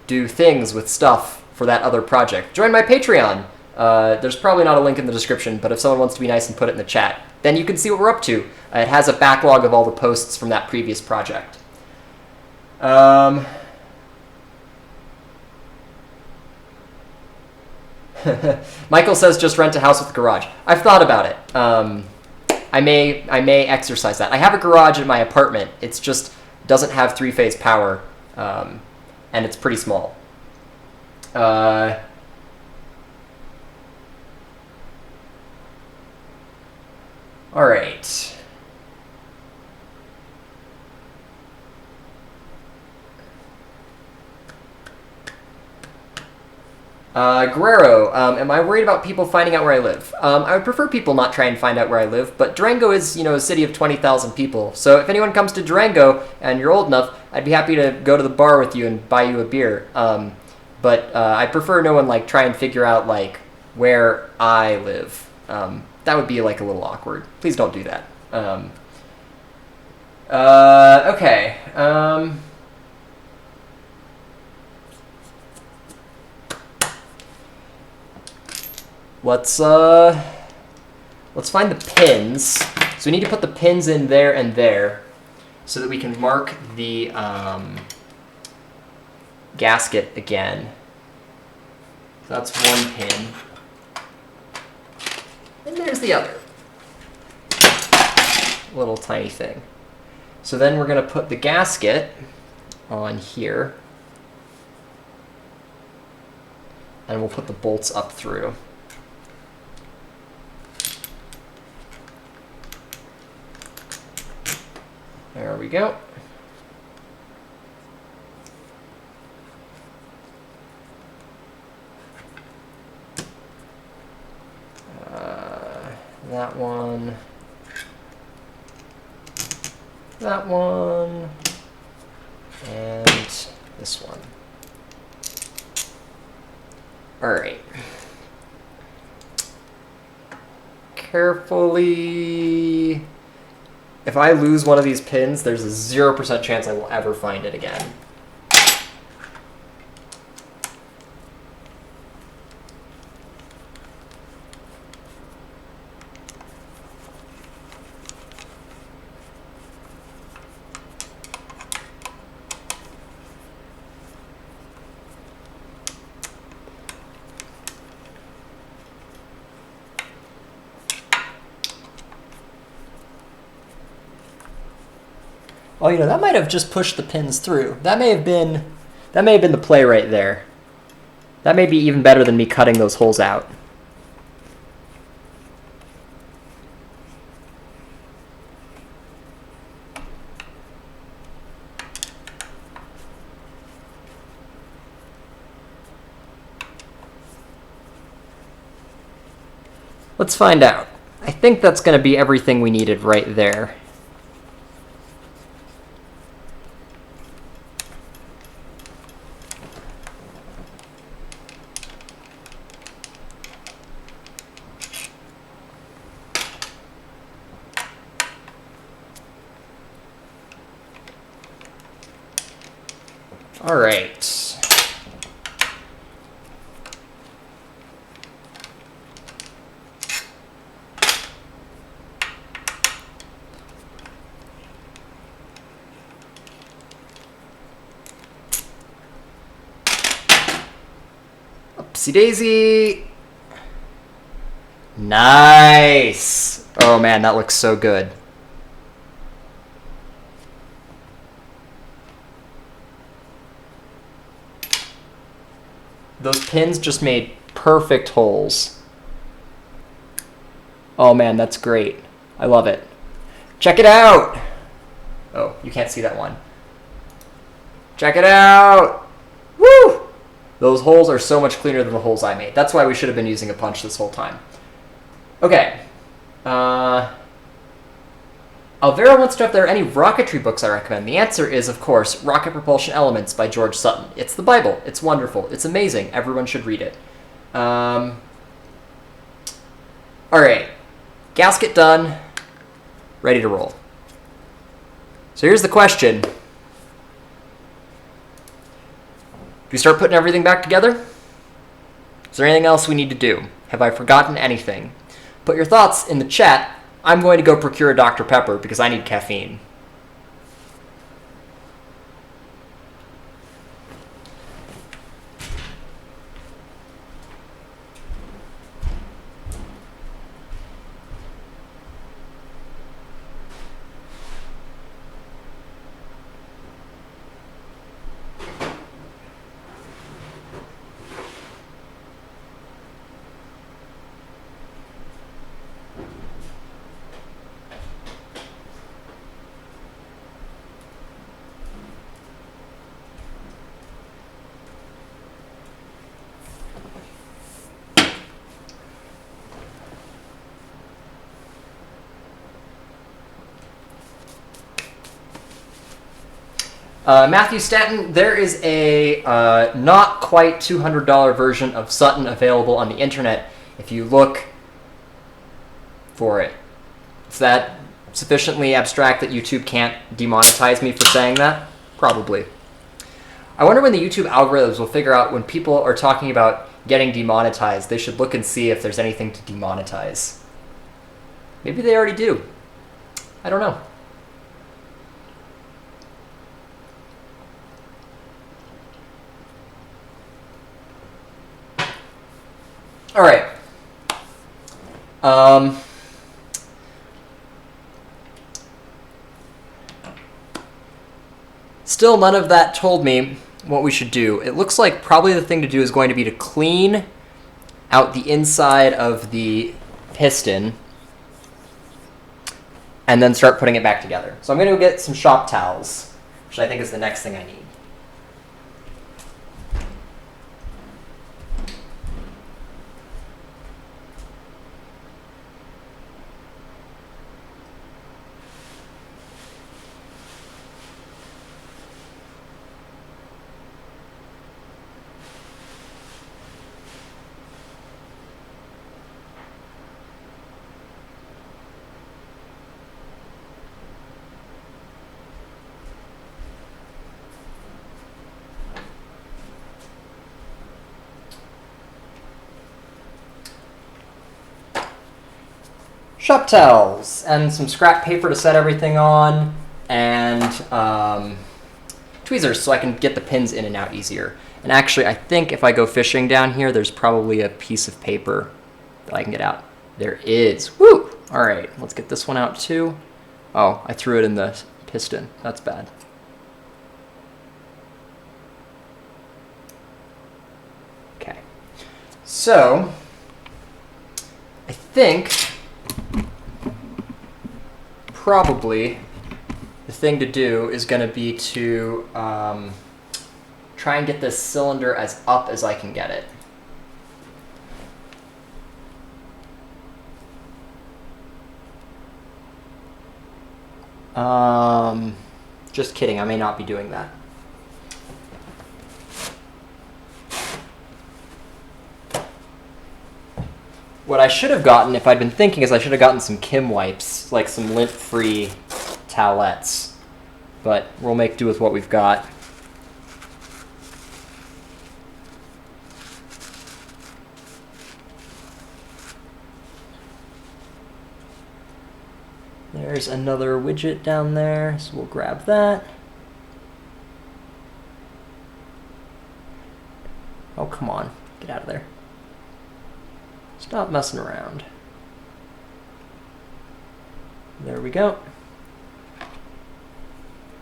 S1: do things with stuff for that other project. Join my Patreon. There's probably not a link in the description, but if someone wants to be nice and put it in the chat, then you can see what we're up to. It has a backlog of all the posts from that previous project. Michael says just rent a house with a garage. I've thought about it. I may exercise that. I have a garage in my apartment. It's just doesn't have 3-phase power, and it's pretty small. All right. Guerrero, am I worried about people finding out where I live? I would prefer people not try and find out where I live, but Durango is, a city of 20,000 people. So if anyone comes to Durango and you're old enough, I'd be happy to go to the bar with you and buy you a beer. But I prefer no one try and figure out where I live. That would be a little awkward. Please don't do that. Okay. Let's find the pins. So we need to put the pins in there and there so that we can mark the gasket again. So that's one pin. And there's the other. Little tiny thing. So then we're going to put the gasket on here. And we'll put the bolts up through. There we go. That one. That one. And this one. All right. Carefully. If I lose one of these pins, there's a 0% chance I will ever find it again. Oh, that might have just pushed the pins through. That may have been the play right there. That may be even better than me cutting those holes out. Let's find out. I think that's going to be everything we needed right there. All right. Oopsie daisy. Nice. Oh man, that looks so good. Those pins just made perfect holes. Oh man, that's great. I love it. Check it out. Oh, you can't see that one. Check it out. Woo! Those holes are so much cleaner than the holes I made. That's why we should have been using a punch this whole time. Okay. Alvera wants to know if there are any rocketry books I recommend. The answer is, of course, Rocket Propulsion Elements by George Sutton. It's the Bible. It's wonderful. It's amazing. Everyone should read it. All right. Gasket done. Ready to roll. So here's the question. Do we start putting everything back together? Is there anything else we need to do? Have I forgotten anything? Put your thoughts in the chat. I'm going to go procure a Dr. Pepper because I need caffeine. Matthew Stanton, there is a not quite $200 version of Sutton available on the internet if you look for it. Is that sufficiently abstract that YouTube can't demonetize me for saying that? Probably. I wonder when the YouTube algorithms will figure out when people are talking about getting demonetized, they should look and see if there's anything to demonetize. Maybe they already do. I don't know. All right. Still, none of that told me what we should do. It looks like probably the thing to do is going to be to clean out the inside of the piston and then start putting it back together. So I'm going to go get some shop towels, which I think is the next thing I need. Shop towels and some scrap paper to set everything on, and tweezers so I can get the pins in and out easier. And actually, I think if I go fishing down here, there's probably a piece of paper that I can get out. There is. Woo! All right, let's get this one out too. Oh, I threw it in the piston. That's bad. Okay. So, I think probably the thing to do is going to be to try and get this cylinder as up as I can get it. Just kidding, I may not be doing that. What I should have gotten, if I'd been thinking, is I should have gotten some Kim wipes, like some lint-free towelettes. But we'll make do with what we've got. There's another widget down there, so we'll grab that. Oh, come on. Get out of there. Stop messing around. There we go.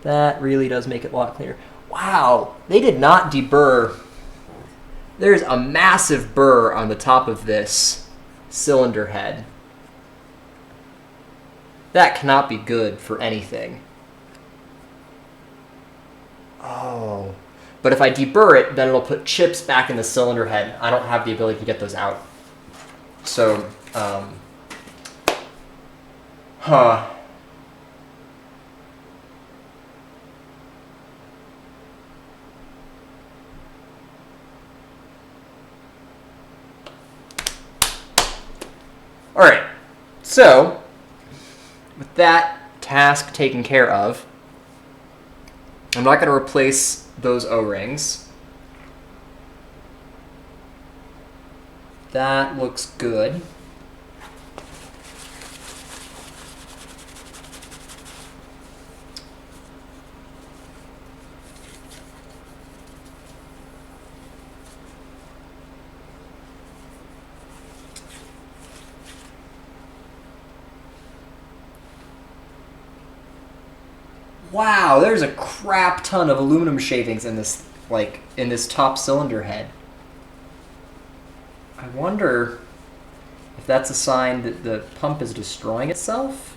S1: That really does make it a lot cleaner. Wow, they did not deburr. There's a massive burr on the top of this cylinder head. That cannot be good for anything. Oh. But if I deburr it, then it'll put chips back in the cylinder head. I don't have the ability to get those out. So, huh. All right, so with that task taken care of, I'm not going to replace those O-rings. That looks good. Wow, there's a crap ton of aluminum shavings in this, in this top cylinder head. I wonder if that's a sign that the pump is destroying itself?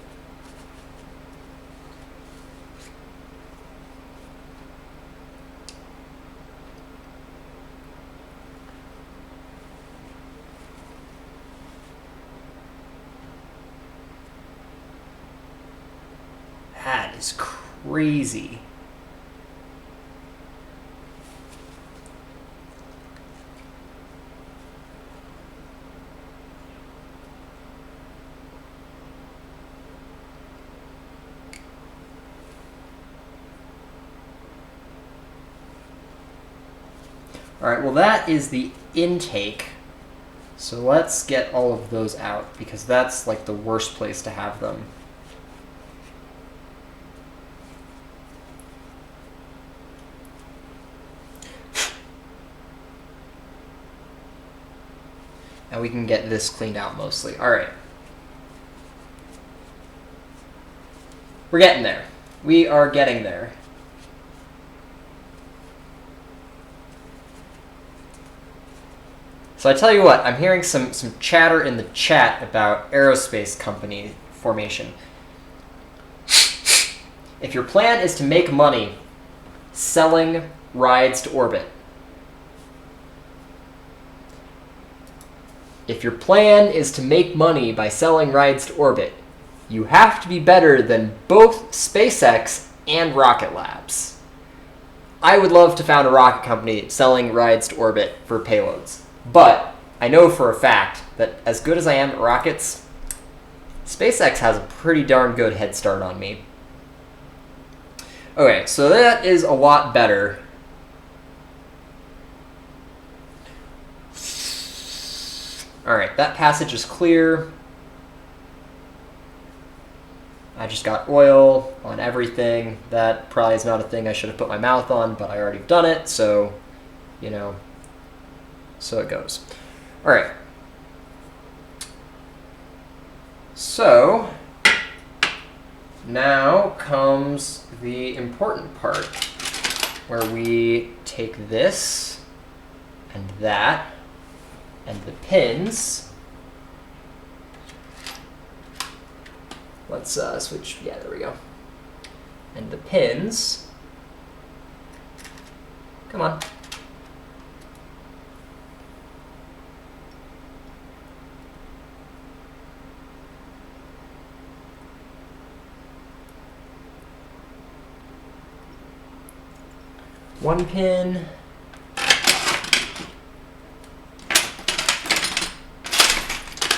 S1: That is crazy. All right, well that is the intake. So let's get all of those out because that's like the worst place to have them. And we can get this cleaned out mostly. All right. We're getting there. We are getting there. So I tell you what, I'm hearing some chatter in the chat about aerospace company formation. If your plan is to make money selling rides to orbit, if your plan is to make money by selling rides to orbit, you have to be better than both SpaceX and Rocket Labs. I would love to found a rocket company selling rides to orbit for payloads. But I know for a fact that as good as I am at rockets, SpaceX has a pretty darn good head start on me. Okay, so that is a lot better. All right, that passage is clear. I just got oil on everything. That probably is not a thing I should have put my mouth on, but I already done it, so, you know, so it goes. All right. So now comes the important part where we take this and that and the pins. Let's switch. Yeah, there we go. And the pins. Come on. One pin.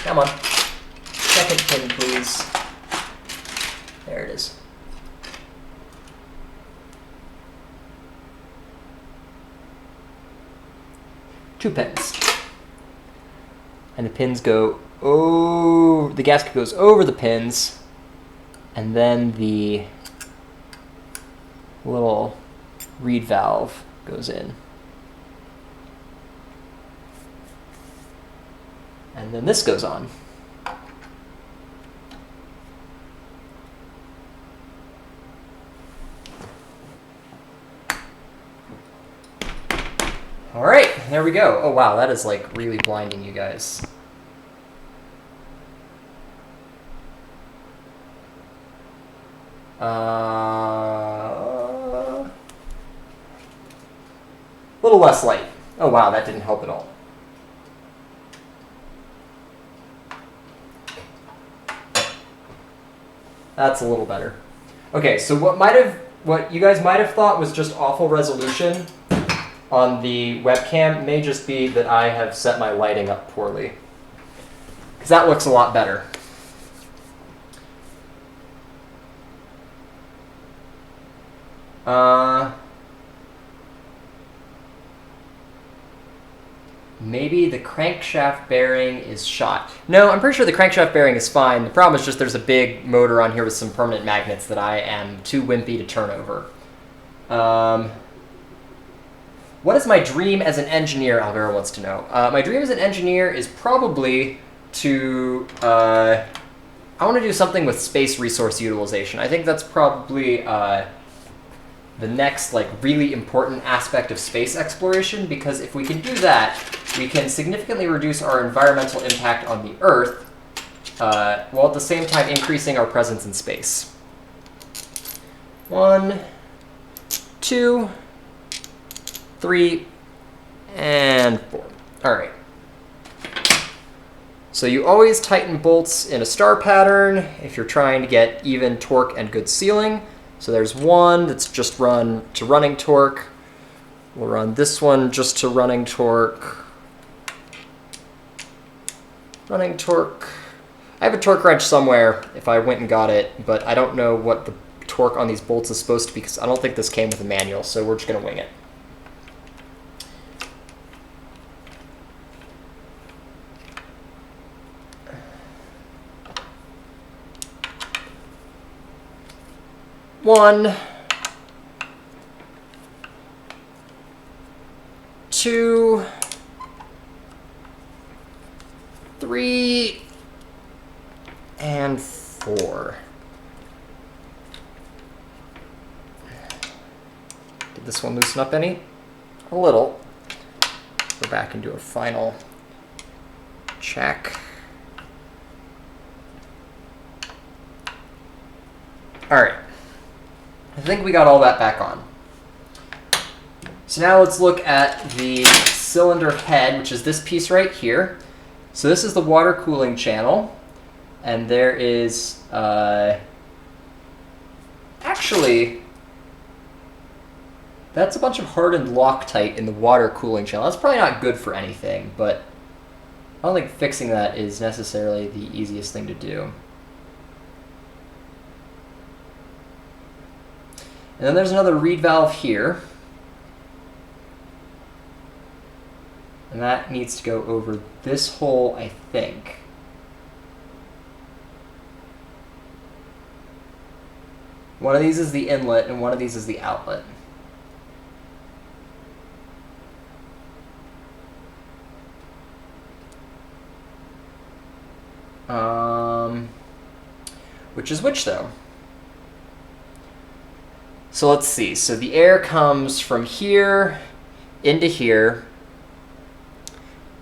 S1: Come on. Second pin, please. There it is. Two pins. And the pins go, oh, the gasket goes over the pins, and then the little reed valve goes in. And then this goes on. All right, there we go. Oh wow, that is like really blinding you guys. A little less light. Oh wow, that didn't help at all. That's a little better. Okay, so what you guys might have thought was just awful resolution on the webcam may just be that I have set my lighting up poorly, because that looks a lot better. Maybe the crankshaft bearing is shot. No, I'm pretty sure the crankshaft bearing is fine. The problem is just there's a big motor on here with some permanent magnets that I am too wimpy to turn over. What is my dream as an engineer? Alvaro wants to know. My dream as an engineer is probably to... I want to do something with space resource utilization. I think that's probably the next really important aspect of space exploration, because if we can do that, we can significantly reduce our environmental impact on the Earth, while at the same time increasing our presence in space. 1, 2, 3, and 4. All right. So you always tighten bolts in a star pattern if you're trying to get even torque and good sealing. So there's one that's just run to running torque. We'll run this one just to running torque. Running torque. I have a torque wrench somewhere if I went and got it, but I don't know what the torque on these bolts is supposed to be because I don't think this came with a manual, so we're just going to wing it. 1, 2, 3, and 4. Did this one loosen up any? A little. Go back and do a final check. All right. I think we got all that back on. So now let's look at the cylinder head, which is this piece right here. So this is the water cooling channel. And there is, actually, that's a bunch of hardened Loctite in the water cooling channel. That's probably not good for anything, but I don't think fixing that is necessarily the easiest thing to do. And then there's another reed valve here. And that needs to go over this hole, I think. One of these is the inlet, and one of these is the outlet. Which is which, though? So let's see. So the air comes from here into here,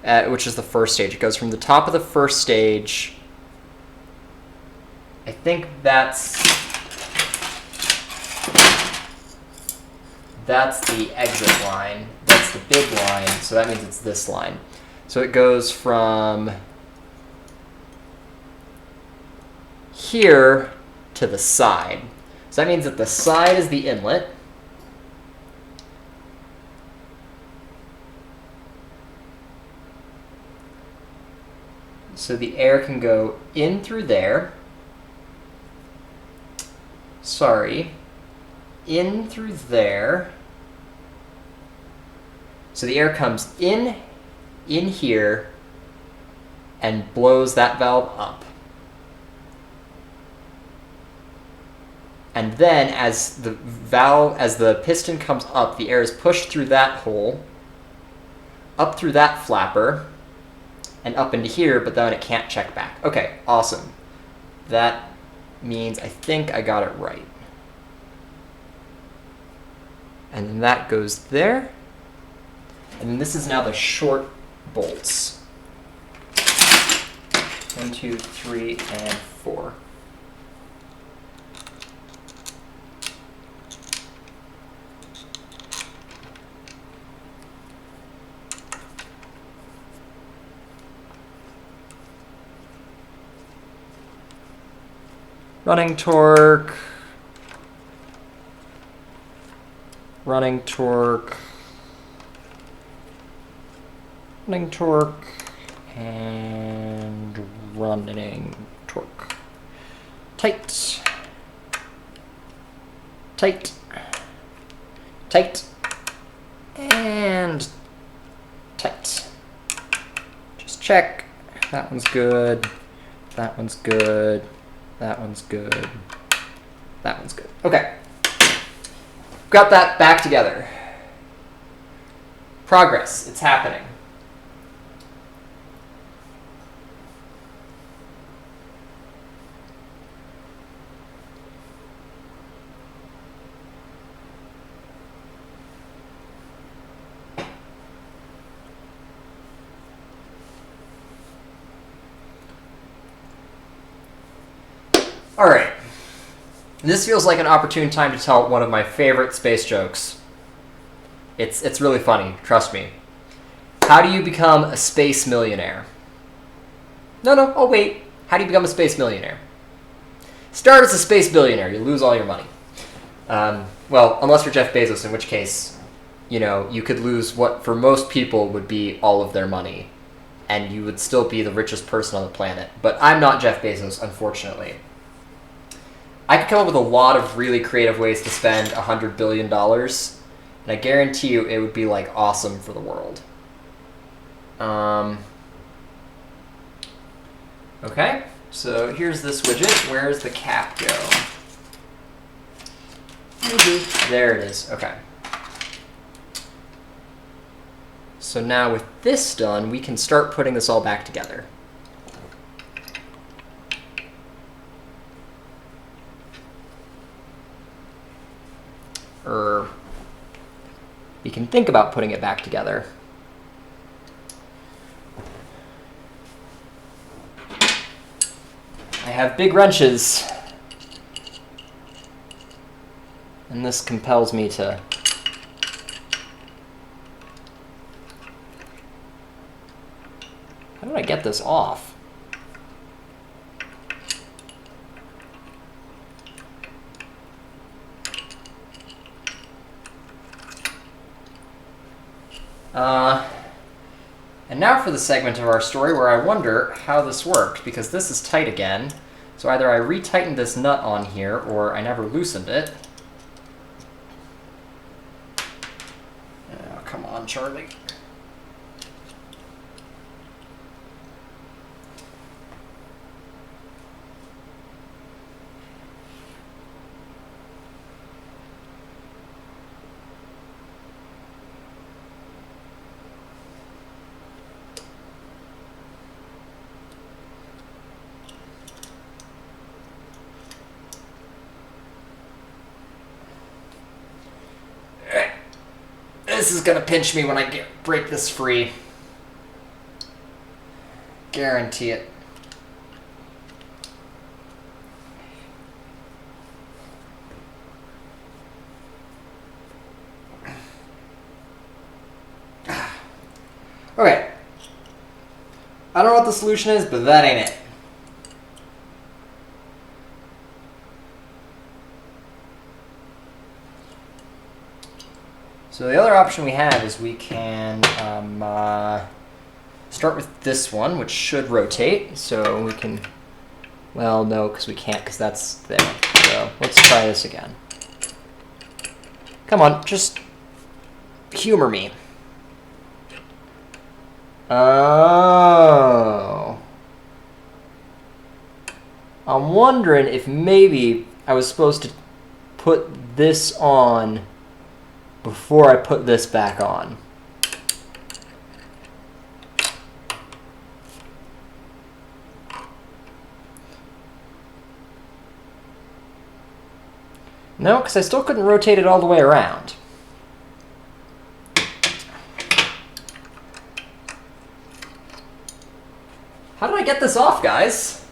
S1: which is the first stage. It goes from the top of the first stage. I think that's the exit line. That's the big line, so that means it's this line. So it goes from here to the side. So that means that the side is the inlet. So the air can go in through there. Sorry. In through there. So the air comes in here and blows that valve up. And then as the piston comes up, the air is pushed through that hole, up through that flapper, and up into here, but then it can't check back. Okay, awesome. That means I think I got it right. And then that goes there. And then this is now the short bolts. 1, 2, 3, and 4. Running torque, running torque, running torque, and running torque. Tight, tight, tight, and tight. Just check. That one's good. That one's good. That one's good. That one's good. Okay. Got that back together. Progress. It's happening. All right. This feels like an opportune time to tell one of my favorite space jokes. It's really funny, trust me. How do you become a space millionaire? No, I'll wait. How do you become a space millionaire? Start as a space billionaire. You lose all your money. Well, unless you're Jeff Bezos, in which case, you could lose what for most people would be all of their money, and you would still be the richest person on the planet. But I'm not Jeff Bezos, unfortunately. I could come up with a lot of really creative ways to spend $100 billion, and I guarantee you it would be like awesome for the world. Okay, so here's this widget. Where's the cap go? There it is. Okay. So now with this done, we can start putting this all back together. Or we can think about putting it back together. I have big wrenches, and this compels me to how do I get this off? And now for the segment of our story where I wonder how this worked, because this is tight again. So either I retightened this nut on here, or I never loosened it. Oh, come on, Charlie. This is gonna pinch me when I break this free. Guarantee it. Okay. I don't know what the solution is, but that ain't it. So the other option we have is we can start with this one, which should rotate. So we can, well, no, because we can't, because that's there. So let's try this again. Come on, just humor me. Oh. I'm wondering if maybe I was supposed to put this on before I put this back on. No, because I still couldn't rotate it all the way around. How did I get this off, guys?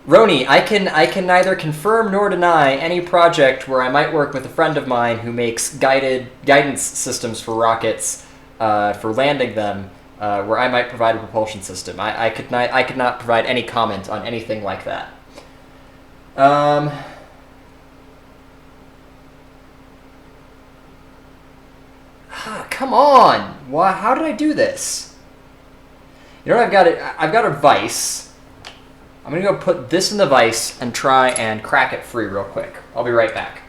S1: Roni, I can neither confirm nor deny any project where I might work with a friend of mine who makes guidance systems for rockets for landing them, where I might provide a propulsion system. I could not provide any comment on anything like that. Come on! How did I do this? You know what I've got? I've got a vise. I'm going to go put this in the vise and try and crack it free real quick. I'll be right back.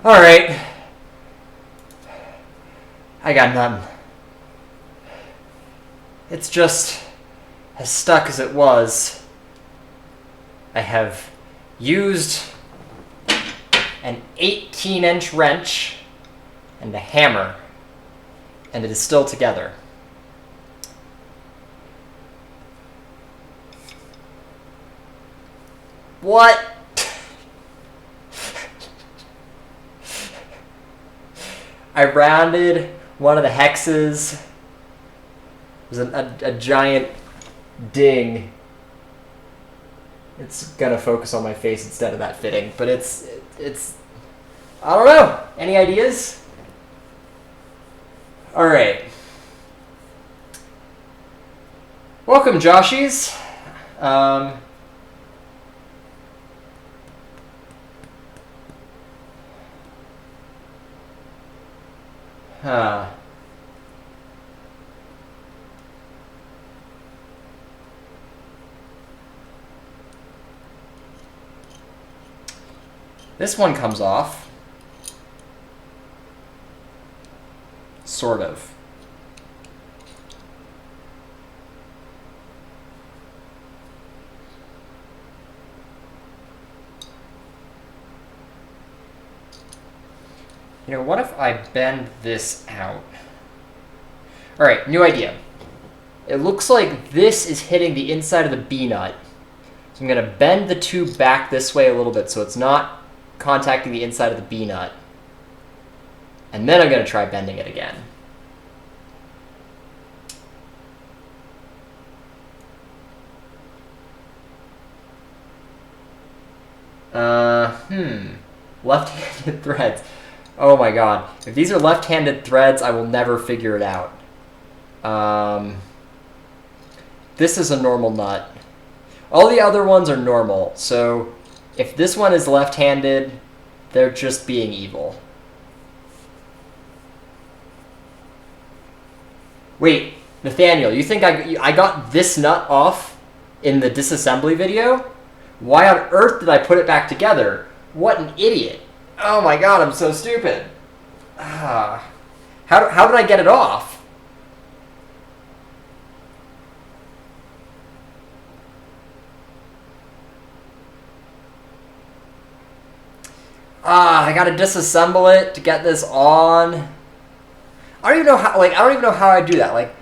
S1: All right. I got none. It's just as stuck as it was. I have used an 18-inch wrench and a hammer, and it is still together. What? I rounded one of the hexes. It was a giant ding. It's gonna focus on my face instead of that fitting, but it's I don't know. Any ideas? All right. Welcome, Joshies. This one comes off. Sort of. You know, what if I bend this out? All right, new idea. It looks like this is hitting the inside of the B-nut. So I'm going to bend the tube back this way a little bit so it's not contacting the inside of the B-nut. And then I'm going to try bending it again. Left-handed threads. Oh my god. If these are left-handed threads, I will never figure it out. This is a normal nut. All the other ones are normal, so if this one is left-handed, they're just being evil. Wait, Nathaniel, you think I got this nut off in the disassembly video? Why on earth did I put it back together? What an idiot. Oh my god, I'm so stupid. How did I get it off? I gotta disassemble it to get this on. I don't even know how. I don't even know how I do that. Like,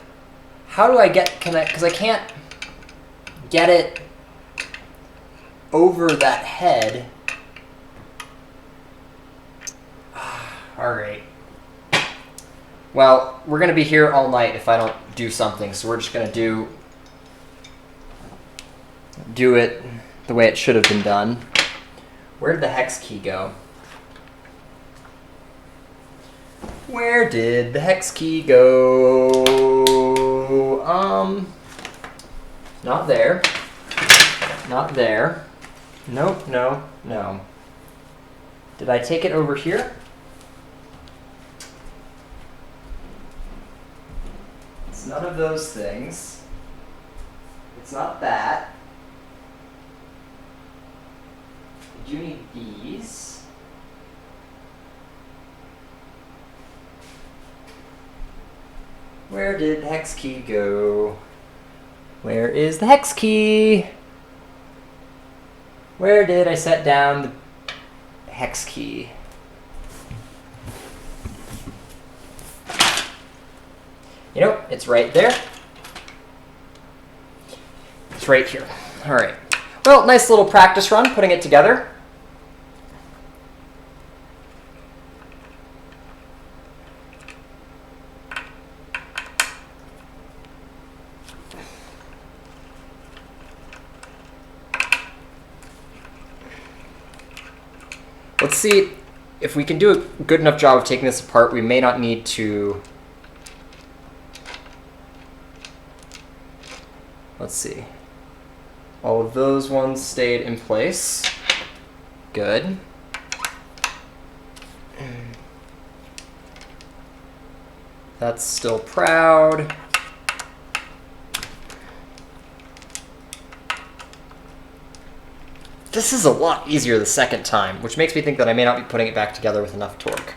S1: how do I get? Because I can't get it over that head. All right. Well, we're gonna be here all night if I don't do something. So we're just gonna do it the way it should have been done. Where did the hex key go? Where did the hex key go? Not there. Not there. Nope, no, no. Did I take it over here? It's none of those things. It's not that. I do need these. Where did the hex key go? Where is the hex key? Where did I set down the hex key? You know, it's right there. It's right here. All right. Well, nice little practice run putting it together. Let's see if we can do a good enough job of taking this apart. We may not need to. Let's see. All of those ones stayed in place. Good. That's still proud. This is a lot easier the second time, which makes me think that I may not be putting it back together with enough torque.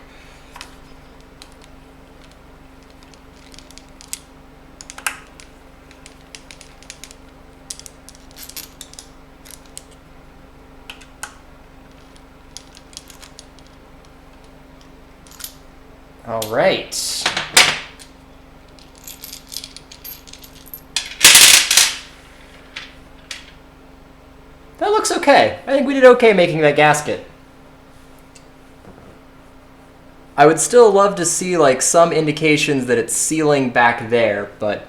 S1: All right. That looks okay. I think we did okay making that gasket. I would still love to see like some indications that it's sealing back there, but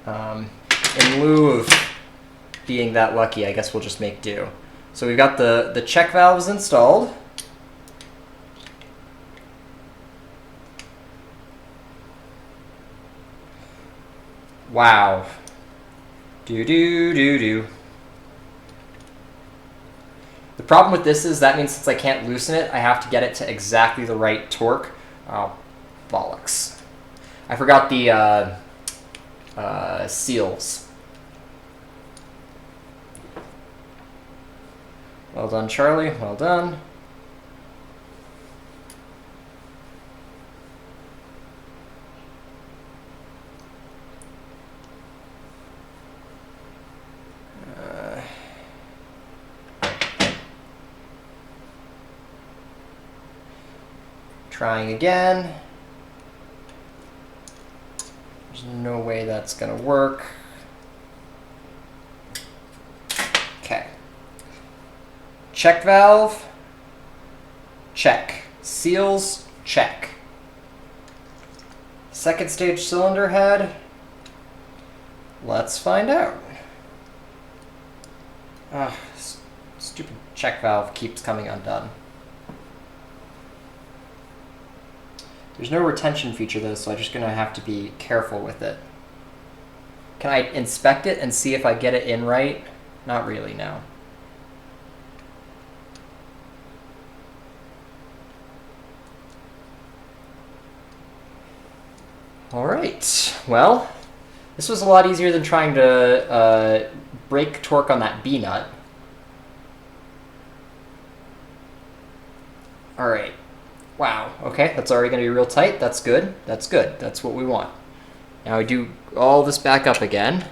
S1: in lieu of being that lucky, I guess we'll just make do. So we've got the check valves installed. Wow. Do. The problem with this is that means since I can't loosen it, I have to get it to exactly the right torque. Oh, bollocks. I forgot the seals. Well done, Charlie. Well done. Trying again. There's no way that's gonna work. Okay. Check valve, check. Seals, check. Second stage cylinder head. Let's find out. Stupid check valve keeps coming undone. There's no retention feature though, so I'm just gonna have to be careful with it. Can I inspect it and see if I get it in right? Not really, no. All right, well, this was a lot easier than trying to break torque on that B nut. All right. Wow, okay, that's already going to be real tight. That's good. That's good. That's what we want. Now we do all this back up again.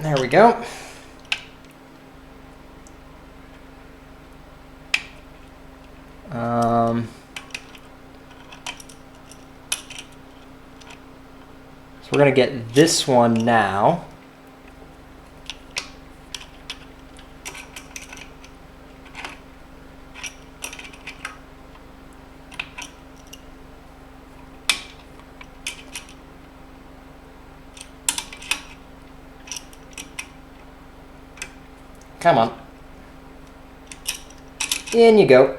S1: There we go. So we're going to get this one now. Come on. In you go.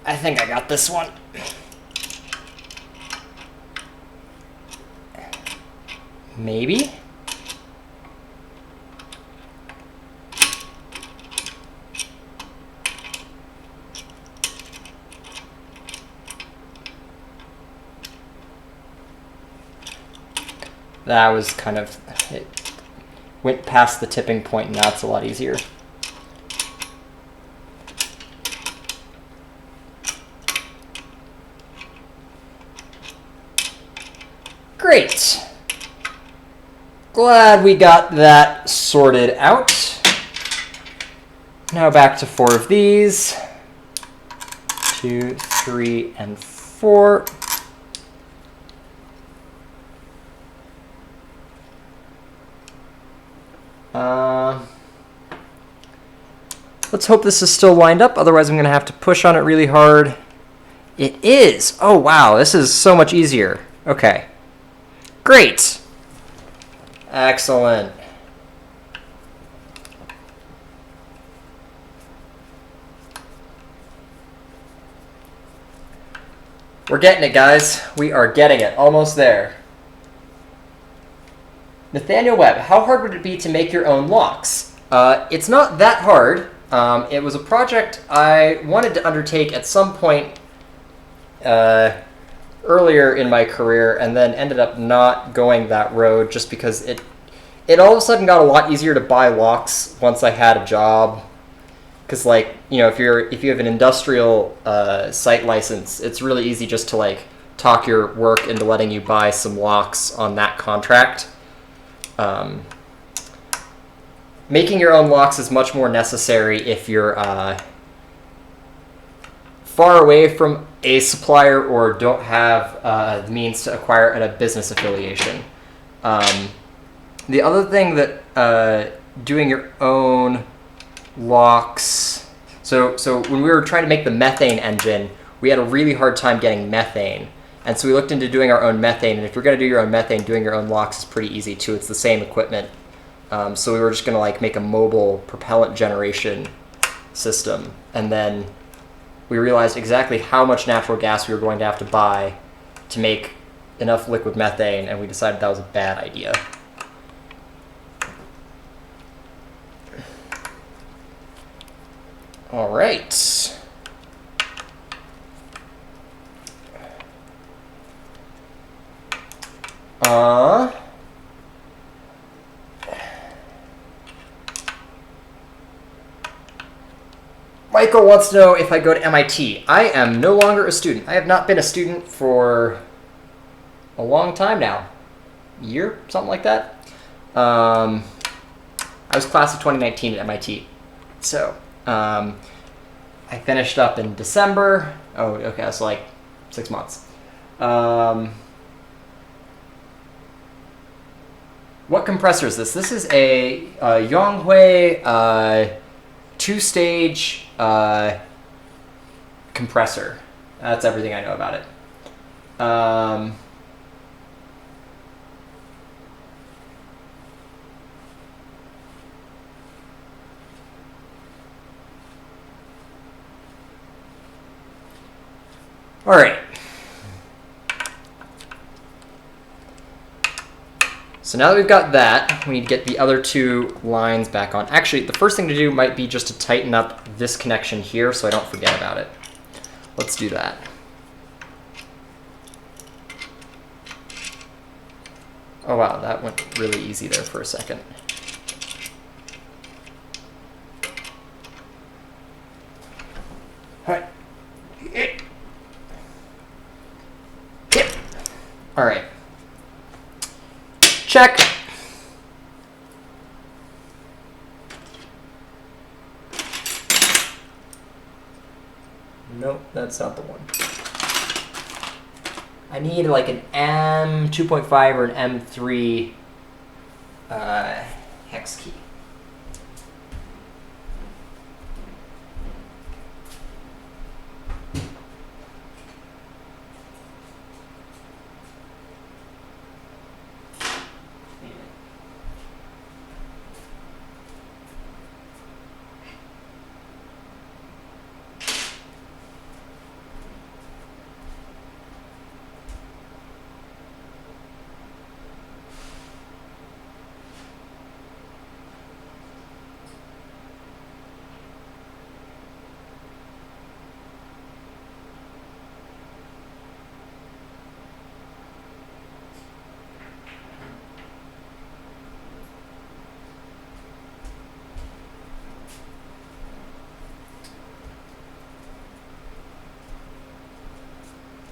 S1: I think I got this one. Maybe? That was kind of, it went past the tipping point, and now it's a lot easier. Great. Glad we got that sorted out. Now back to 4 of these. 2, 3, and 4. Let's hope this is still lined up, otherwise I'm going to have to push on it really hard. It is! Oh wow, this is so much easier. Okay. Great! Excellent. We're getting it, guys. We are getting it. Almost there. Nathaniel Webb, how hard would it be to make your own locks? It's not that hard. It was a project I wanted to undertake at some point earlier in my career, and then ended up not going that road just because it all of a sudden got a lot easier to buy locks once I had a job. Because, like, you know, if you have an industrial site license, it's really easy just to, like, talk your work into letting you buy some locks on that contract. Making your own locks is much more necessary if you're far away from a supplier or don't have the means to acquire a business affiliation. The other thing that doing your own locks, so when we were trying to make the methane engine, we had a really hard time getting methane. And so we looked into doing our own methane, and if you're going to do your own methane, doing your own locks is pretty easy too. It's the same equipment. So we were just going to like make a mobile propellant generation system, and then we realized exactly how much natural gas we were going to have to buy to make enough liquid methane, and we decided that was a bad idea. All right. Michael wants to know if I go to MIT. I am no longer a student. I have not been a student for a long time now. A year, something like that. I was class of 2019 at MIT. So, I finished up in December. Oh, okay, so like 6 months. What compressor is this? This is a Yonghui two-stage compressor. That's everything I know about it. All right. So now that we've got that, we need to get the other two lines back on. Actually, the first thing to do might be just to tighten up this connection here so I don't forget about it. Let's do that. Oh wow, that went really easy there for a second. All right. All right. Check. Nope, that's not the one. I need like an M2.5 or an M3 hex key.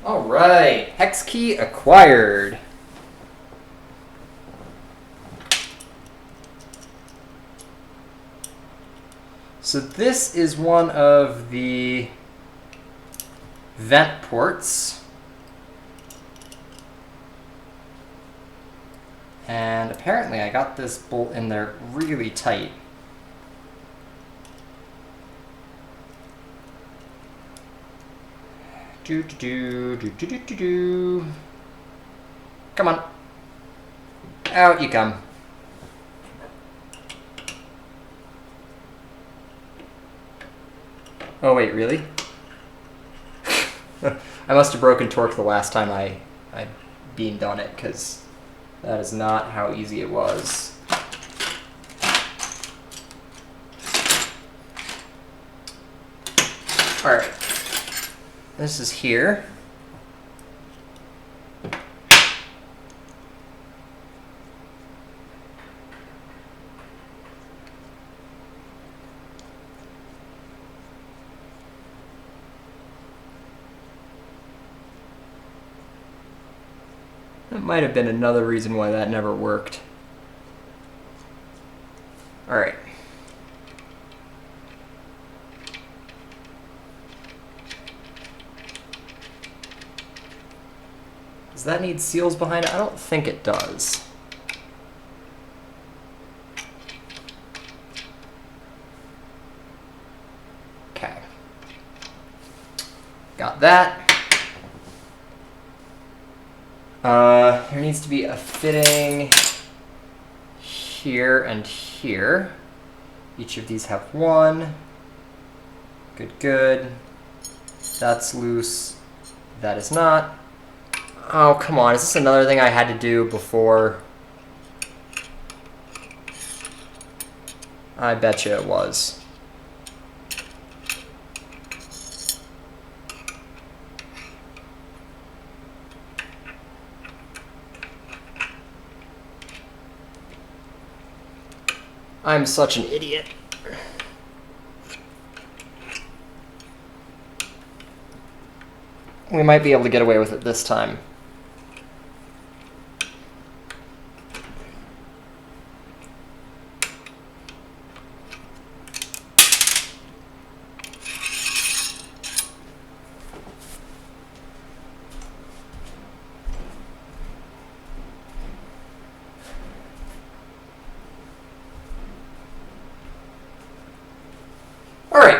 S1: All right, hex key acquired. So this is one of the vent ports. And apparently I got this bolt in there really tight. Do. Come on. Out you come. Oh wait, really? I must have broken torque the last time I beamed on it, because That is not how easy it was. All right, this is here. That might have been another reason why that never worked. All right. Does that need seals behind it? I don't think it does. Okay. Got that. There needs to be a fitting here and here. Each of these have one. Good, good. That's loose. That is not. Oh, come on. Is this another thing I had to do before? I bet you it was. I'm such an idiot. We might be able to get away with it this time.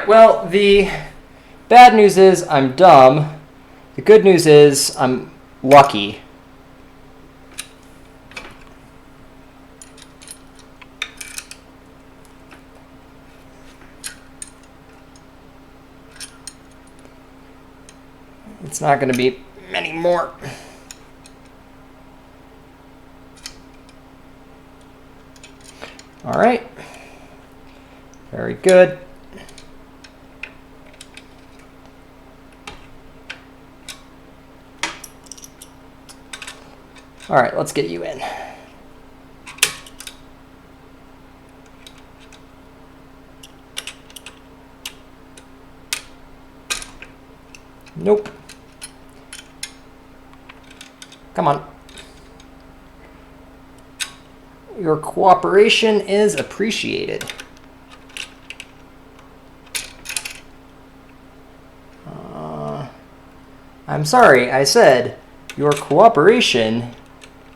S1: Well, the bad news is I'm dumb. The good news is I'm lucky. It's not going to be many more. All right. Very good. All right, let's get you in. Nope. Come on. Your cooperation is appreciated. I'm sorry, I said your cooperation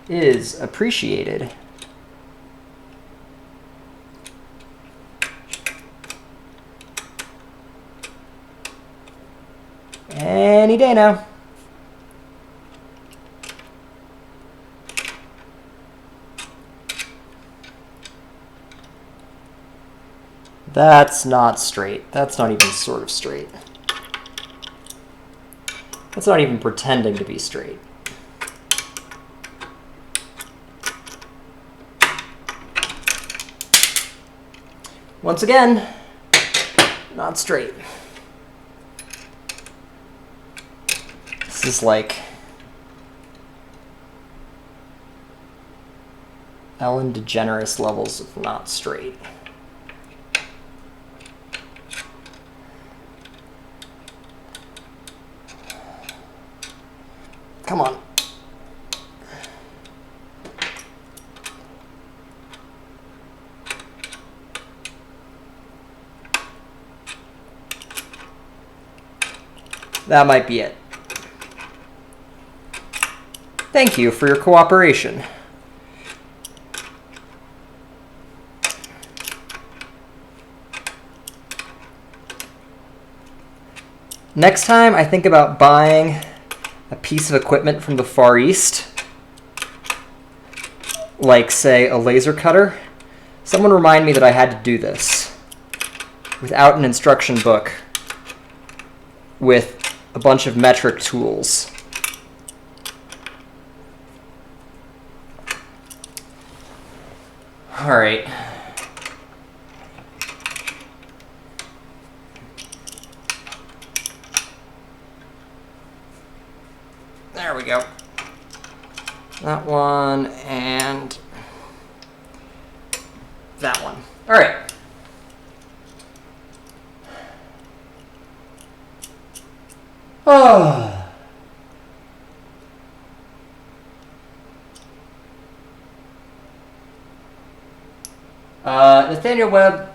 S1: is appreciated. Any day now. That's not straight. That's not even sort of straight. That's not even pretending to be straight. Once again, not straight. This is like Ellen DeGeneres levels of not straight. Come on. That might be it. Thank you for your cooperation. Next time I think about buying a piece of equipment from the Far East, like, say, a laser cutter, someone remind me that I had to do this without an instruction book with a bunch of metric tools. All right. There we go. That one and that one. All right. Oh. Nathaniel Webb,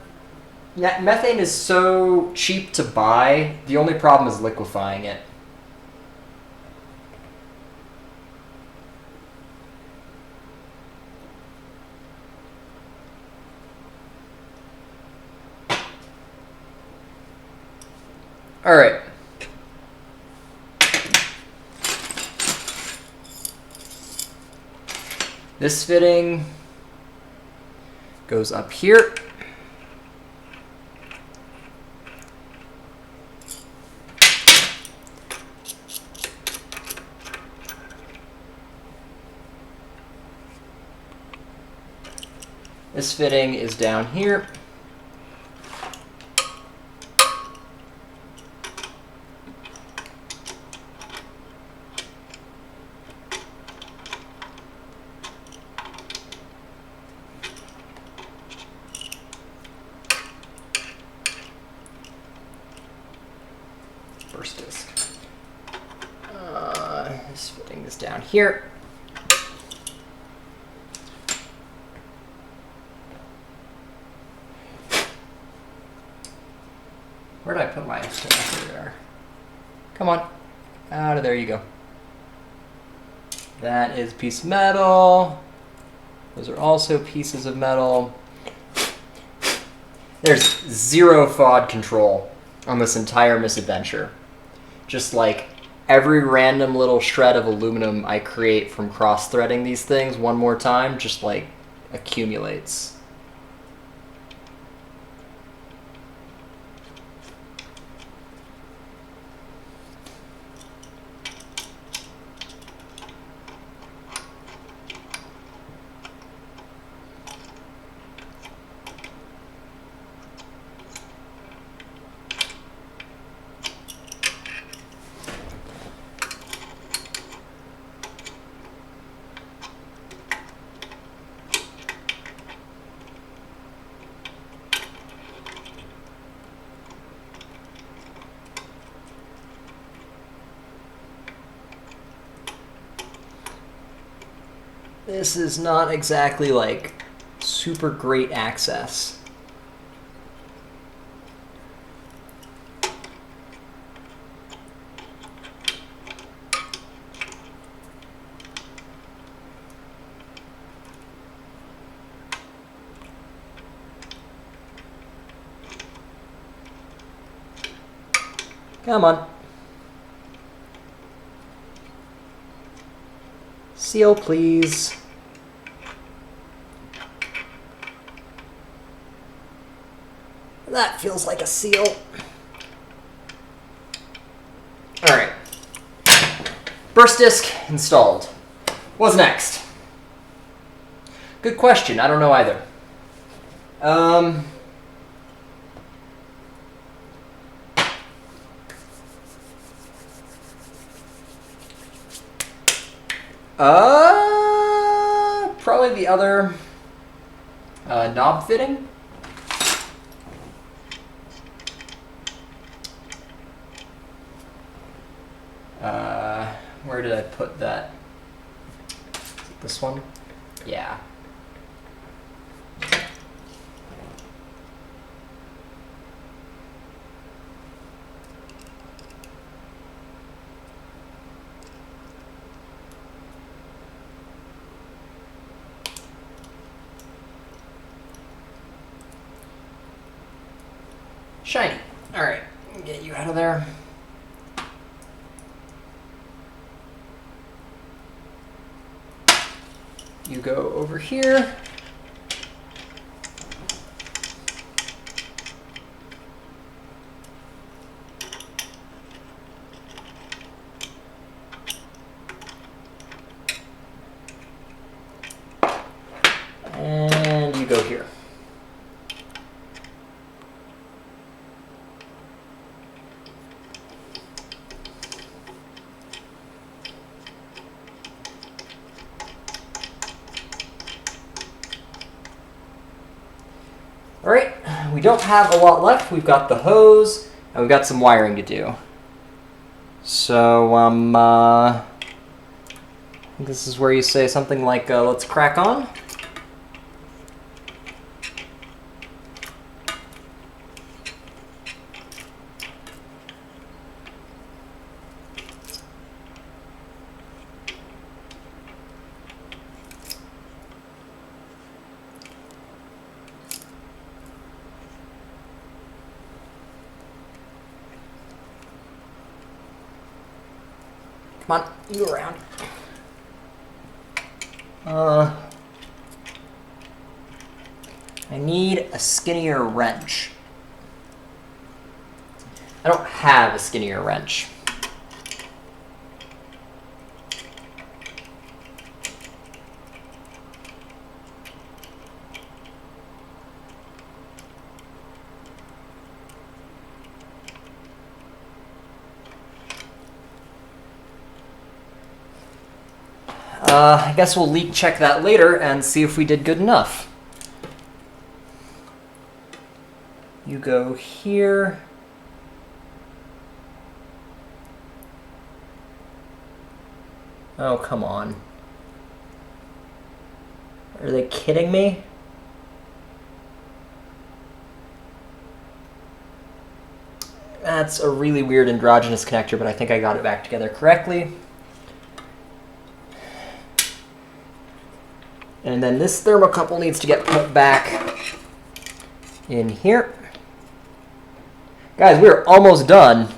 S1: methane is so cheap to buy. The only problem is liquefying it. All right. This fitting goes up here. This fitting is down here. First disc. This fitting is down here. Where did I put my there? Come on. Out of there you go. That is a piece of metal. Those are also pieces of metal. There's zero FOD control on this entire misadventure. Just like every random little shred of aluminum I create from cross-threading these things one more time just like accumulates. This is not exactly like super great access. Come on. Seal, please. That feels like a seal. All right. Burst disc installed. What's next? Good question. I don't know either. Probably the other knob fitting. Where did I put that? Is it this one? Yeah. Shiny. All right, get you out of there. You go over here. And you go here. we don't have a lot left. We've got the hose, and we've got some wiring to do. So, I think this is where you say something like, let's crack on. Come on, you go around. I need a skinnier wrench. I don't have a skinnier wrench. I guess we'll leak check that later and see if we did good enough. You go here. Oh, come on. Are they kidding me? That's a really weird androgynous connector, but I think I got it back together correctly. And then this thermocouple needs to get put back in here. Guys, we're almost done.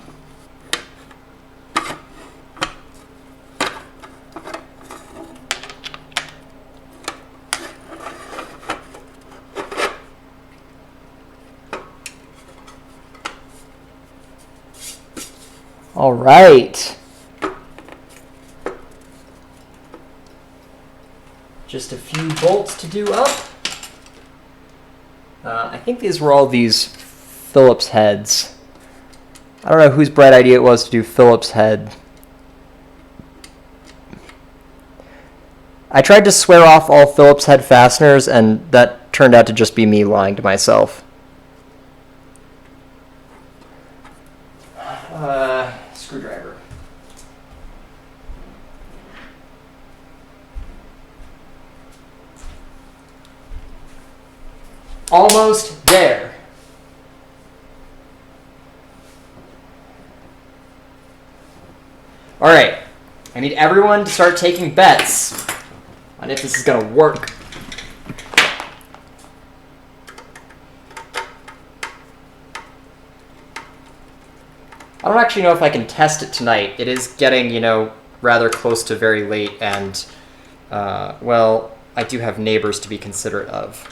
S1: All right. Just a few bolts to do up. I think these were all these Phillips heads. I don't know whose bright idea it was to do Phillips head. I tried to swear off all Phillips head fasteners, and that turned out to just be me lying to myself. Screwdriver. Almost there. All right, I need everyone to start taking bets on if this is going to work. I don't actually know if I can test it tonight. It is getting, rather close to very late, and, well, I do have neighbors to be considerate of.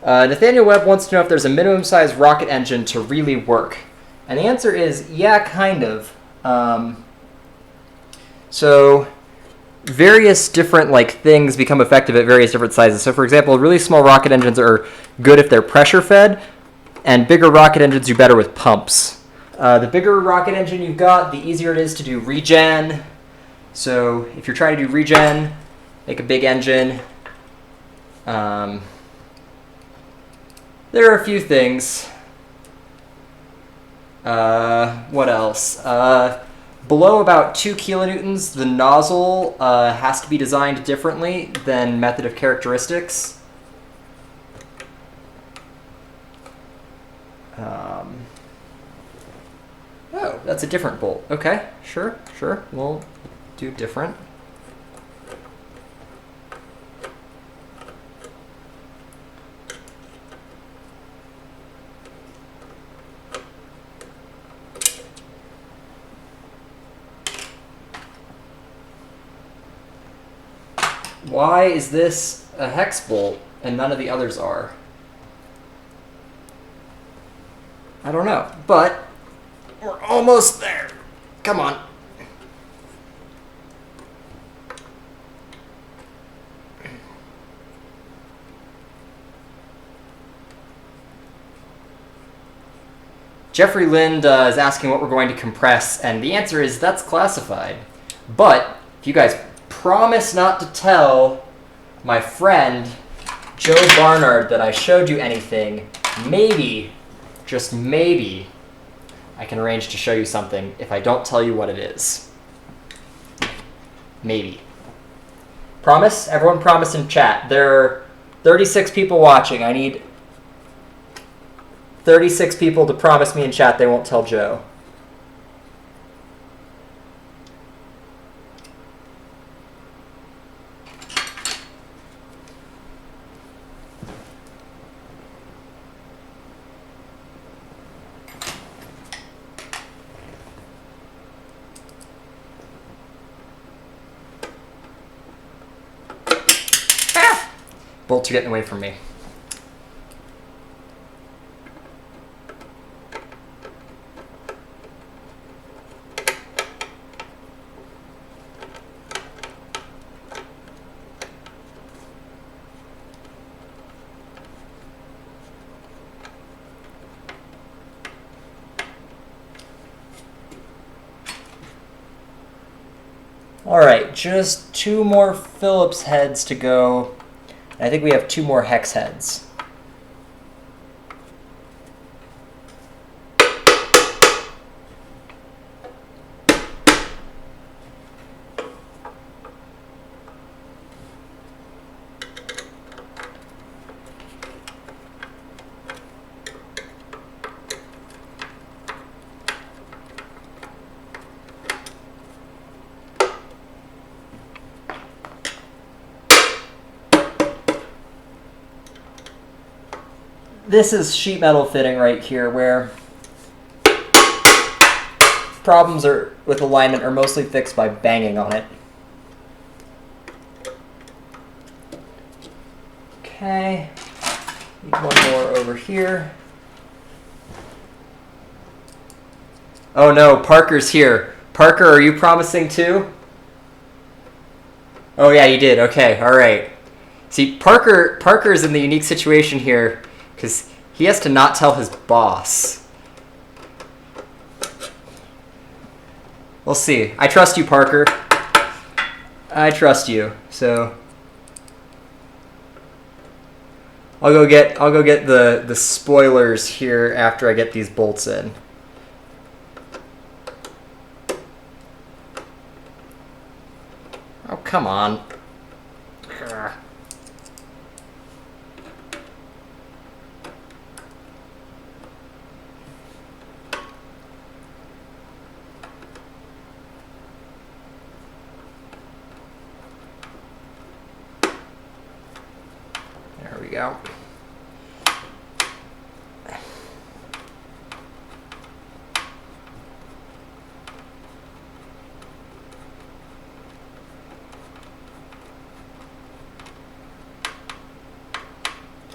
S1: Nathaniel Webb wants to know if there's a minimum size rocket engine to really work. And the answer is, yeah, kind of. So various different things become effective at various different sizes. So for example, really small rocket engines are good if they're pressure fed, and bigger rocket engines do better with pumps. The bigger rocket engine you've got, the easier it is to do regen. So if you're trying to do regen, make a big engine. There are a few things. What else? Below about 2 kilonewtons, the nozzle has to be designed differently than method of characteristics. Oh, that's a different bolt. Okay, sure. We'll do different. Why is this a hex bolt and none of the others are? I don't know, but we're almost there. Come on. Jeffrey Lind is asking what we're going to compress, and the answer is that's classified. But if you guys promise not to tell my friend Joe Barnard that I showed you anything, maybe, just maybe, I can arrange to show you something if I don't tell you what it is. Maybe. Promise? Everyone promise in chat. There are 36 people watching. I need 36 people to promise me in chat they won't tell Joe. Bolts are getting away from me. All right, just 2 more Phillips heads to go. I think we have 2 more hex heads. This is sheet metal fitting right here, where problems with alignment are mostly fixed by banging on it. Okay, need one more over here. Oh no, Parker's here. Parker, are you promising too? Oh yeah, you did. Okay, all right. See, Parker's in the unique situation here because he has to not tell his boss. We'll see. I trust you, Parker. I trust you. So I'll go get the spoilers here after I get these bolts in. Oh, come on. Ugh. There we go.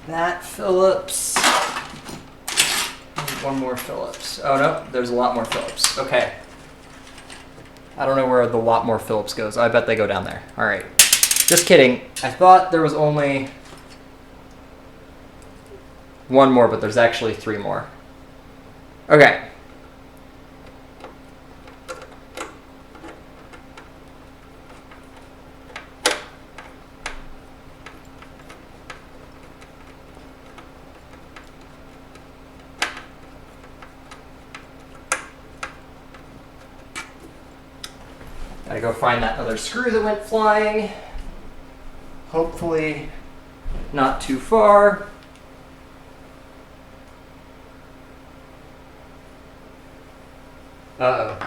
S1: That Phillips. One more Phillips. Oh no, there's a lot more Phillips. Okay. I don't know where the lot more Phillips goes. I bet they go down there. All right. Just kidding. I thought there was only one more, but there's actually 3 more. Okay. Gotta go find that other screw that went flying. Hopefully not too far. Uh-oh.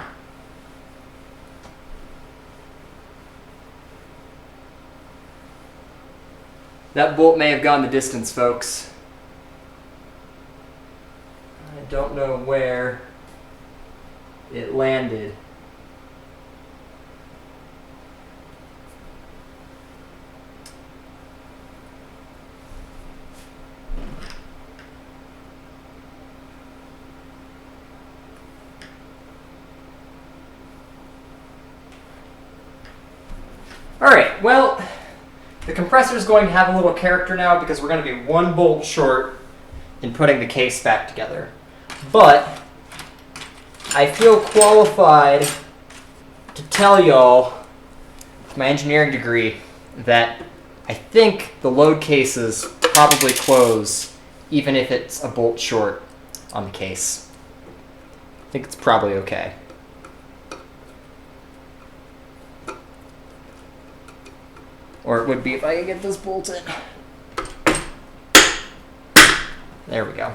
S1: That bolt may have gone the distance, folks. I don't know where it landed. All right, well, the compressor is going to have a little character now because we're going to be 1 bolt short in putting the case back together. But I feel qualified to tell y'all, with my engineering degree, that I think the load cases probably close even if it's a bolt short on the case. I think it's probably okay. Or it would be if I could get this bolt in. There we go.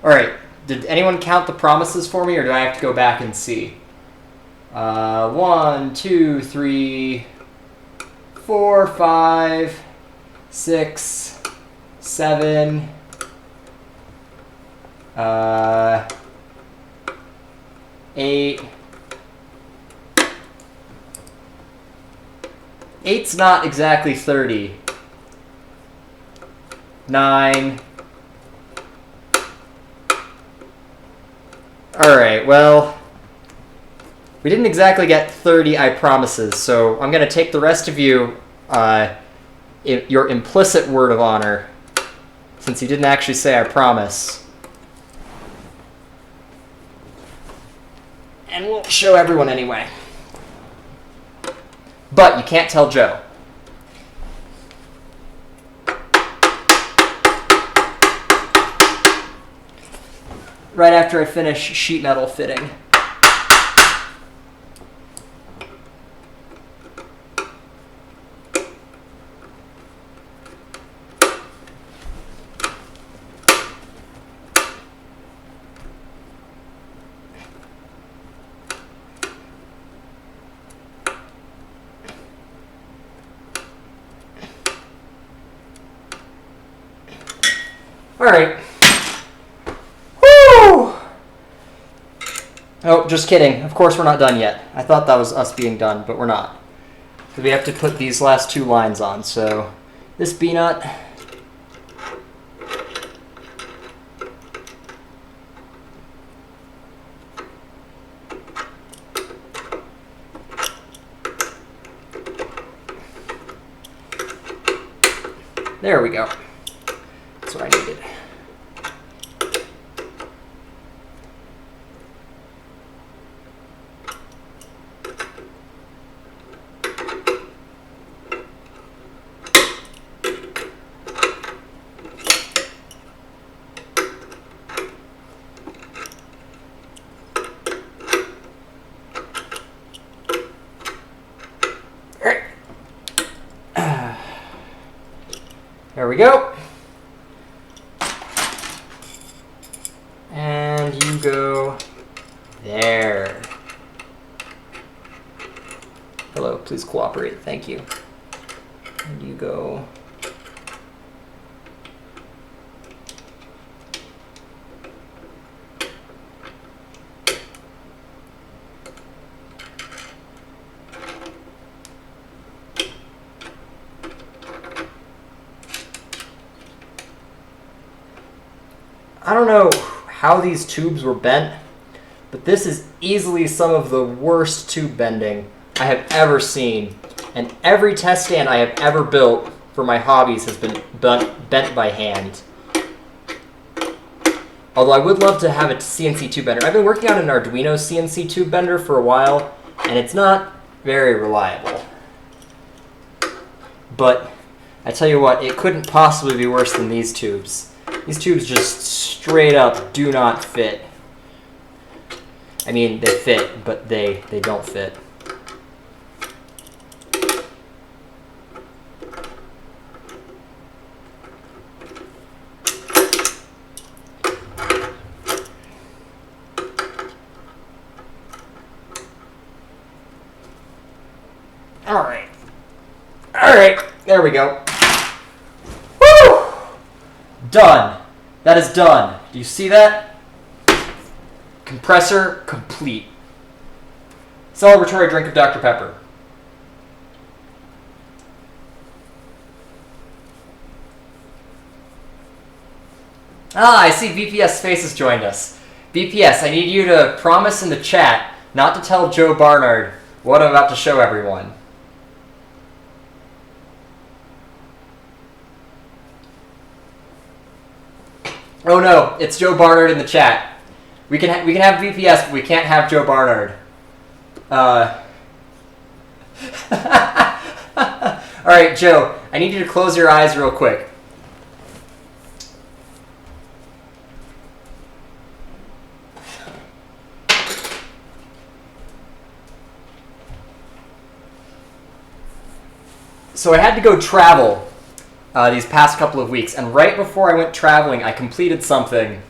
S1: All right, did anyone count the promises for me, or do I have to go back and see? 1, 2, 3, 4, 5, 6, 7, 8. 8's not exactly 30. 9. All right, well, we didn't exactly get 30 I promises, so I'm going to take the rest of you, your implicit word of honor, since you didn't actually say I promise. And we'll show everyone anyway. But you can't tell Joe. Right after I finish sheet metal fitting. All right. Woo! Oh, just kidding. Of course we're not done yet. I thought that was us being done, but we're not. So we have to put these last 2 lines on. So this B-nut. There we go. That's what I needed. There we go. And you go there. Hello, please cooperate. Thank you. And you go. I don't know how these tubes were bent, but this is easily some of the worst tube bending I have ever seen. And every test stand I have ever built for my hobbies has been bent by hand. Although I would love to have a CNC tube bender. I've been working on an Arduino CNC tube bender for a while, and it's not very reliable. But I tell you what, it couldn't possibly be worse than these tubes. These tubes just straight up do not fit. I mean, they fit, but they don't fit. All right. All right, there we go. Woo! Done. That is done. Do you see that? Compressor complete. Celebratory drink of Dr. Pepper. Ah, I see VPS Space has joined us. VPS, I need you to promise in the chat not to tell Joe Barnard what I'm about to show everyone. Oh no, it's Joe Barnard in the chat. We can have VPS, but we can't have Joe Barnard. All right, Joe, I need you to close your eyes real quick. So I had to go travel these past couple of weeks, and right before I went traveling, I completed something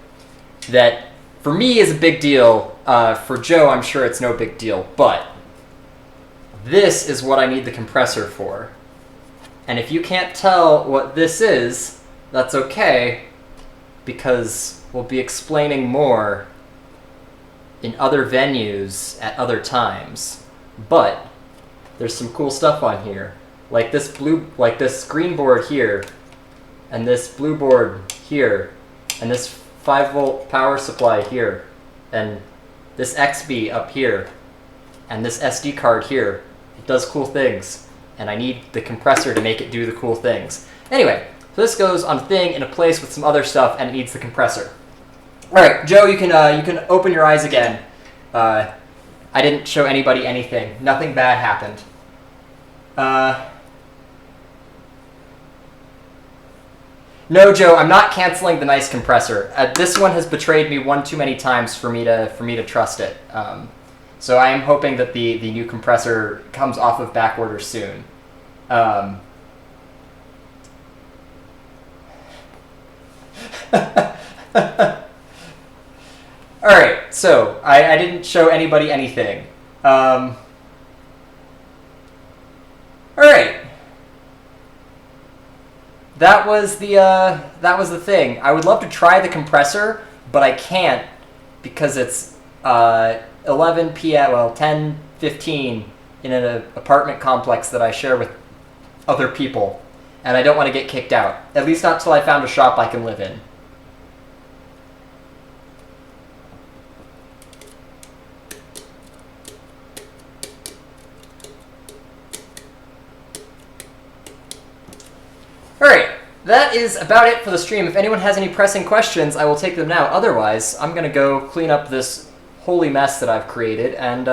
S1: that for me is a big deal. For Joe, I'm sure it's no big deal, but this is what I need the compressor for. And if you can't tell what this is, that's okay, because we'll be explaining more in other venues at other times. But there's some cool stuff on here. Like this green board here, and this blue board here, and this 5-volt power supply here, and this XB up here, and this SD card here. It does cool things, and I need the compressor to make it do the cool things. Anyway, so this goes on a thing in a place with some other stuff, and it needs the compressor. All right, Joe, you can open your eyes again. I didn't show anybody anything. Nothing bad happened. No, Joe, I'm not canceling the nice compressor. This one has betrayed me one too many times for me to trust it. So I am hoping that the new compressor comes off of back order soon. All right, so I didn't show anybody anything. All right. That was the thing. I would love to try the compressor, but I can't because it's 11 p.m. well 10:15 in an apartment complex that I share with other people, and I don't want to get kicked out. At least not till I found a shop I can live in. Alright, that is about it for the stream. If anyone has any pressing questions, I will take them now. Otherwise, I'm going to go clean up this holy mess that I've created and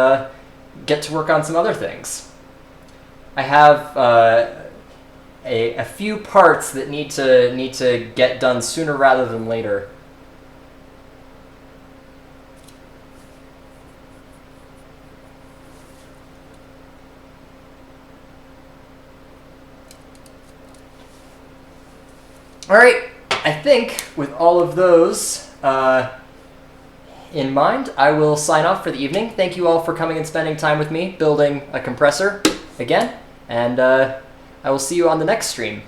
S1: get to work on some other things. I have a few parts that need to get done sooner rather than later. Alright, I think with all of those in mind, I will sign off for the evening. Thank you all for coming and spending time with me building a compressor again, and I will see you on the next stream.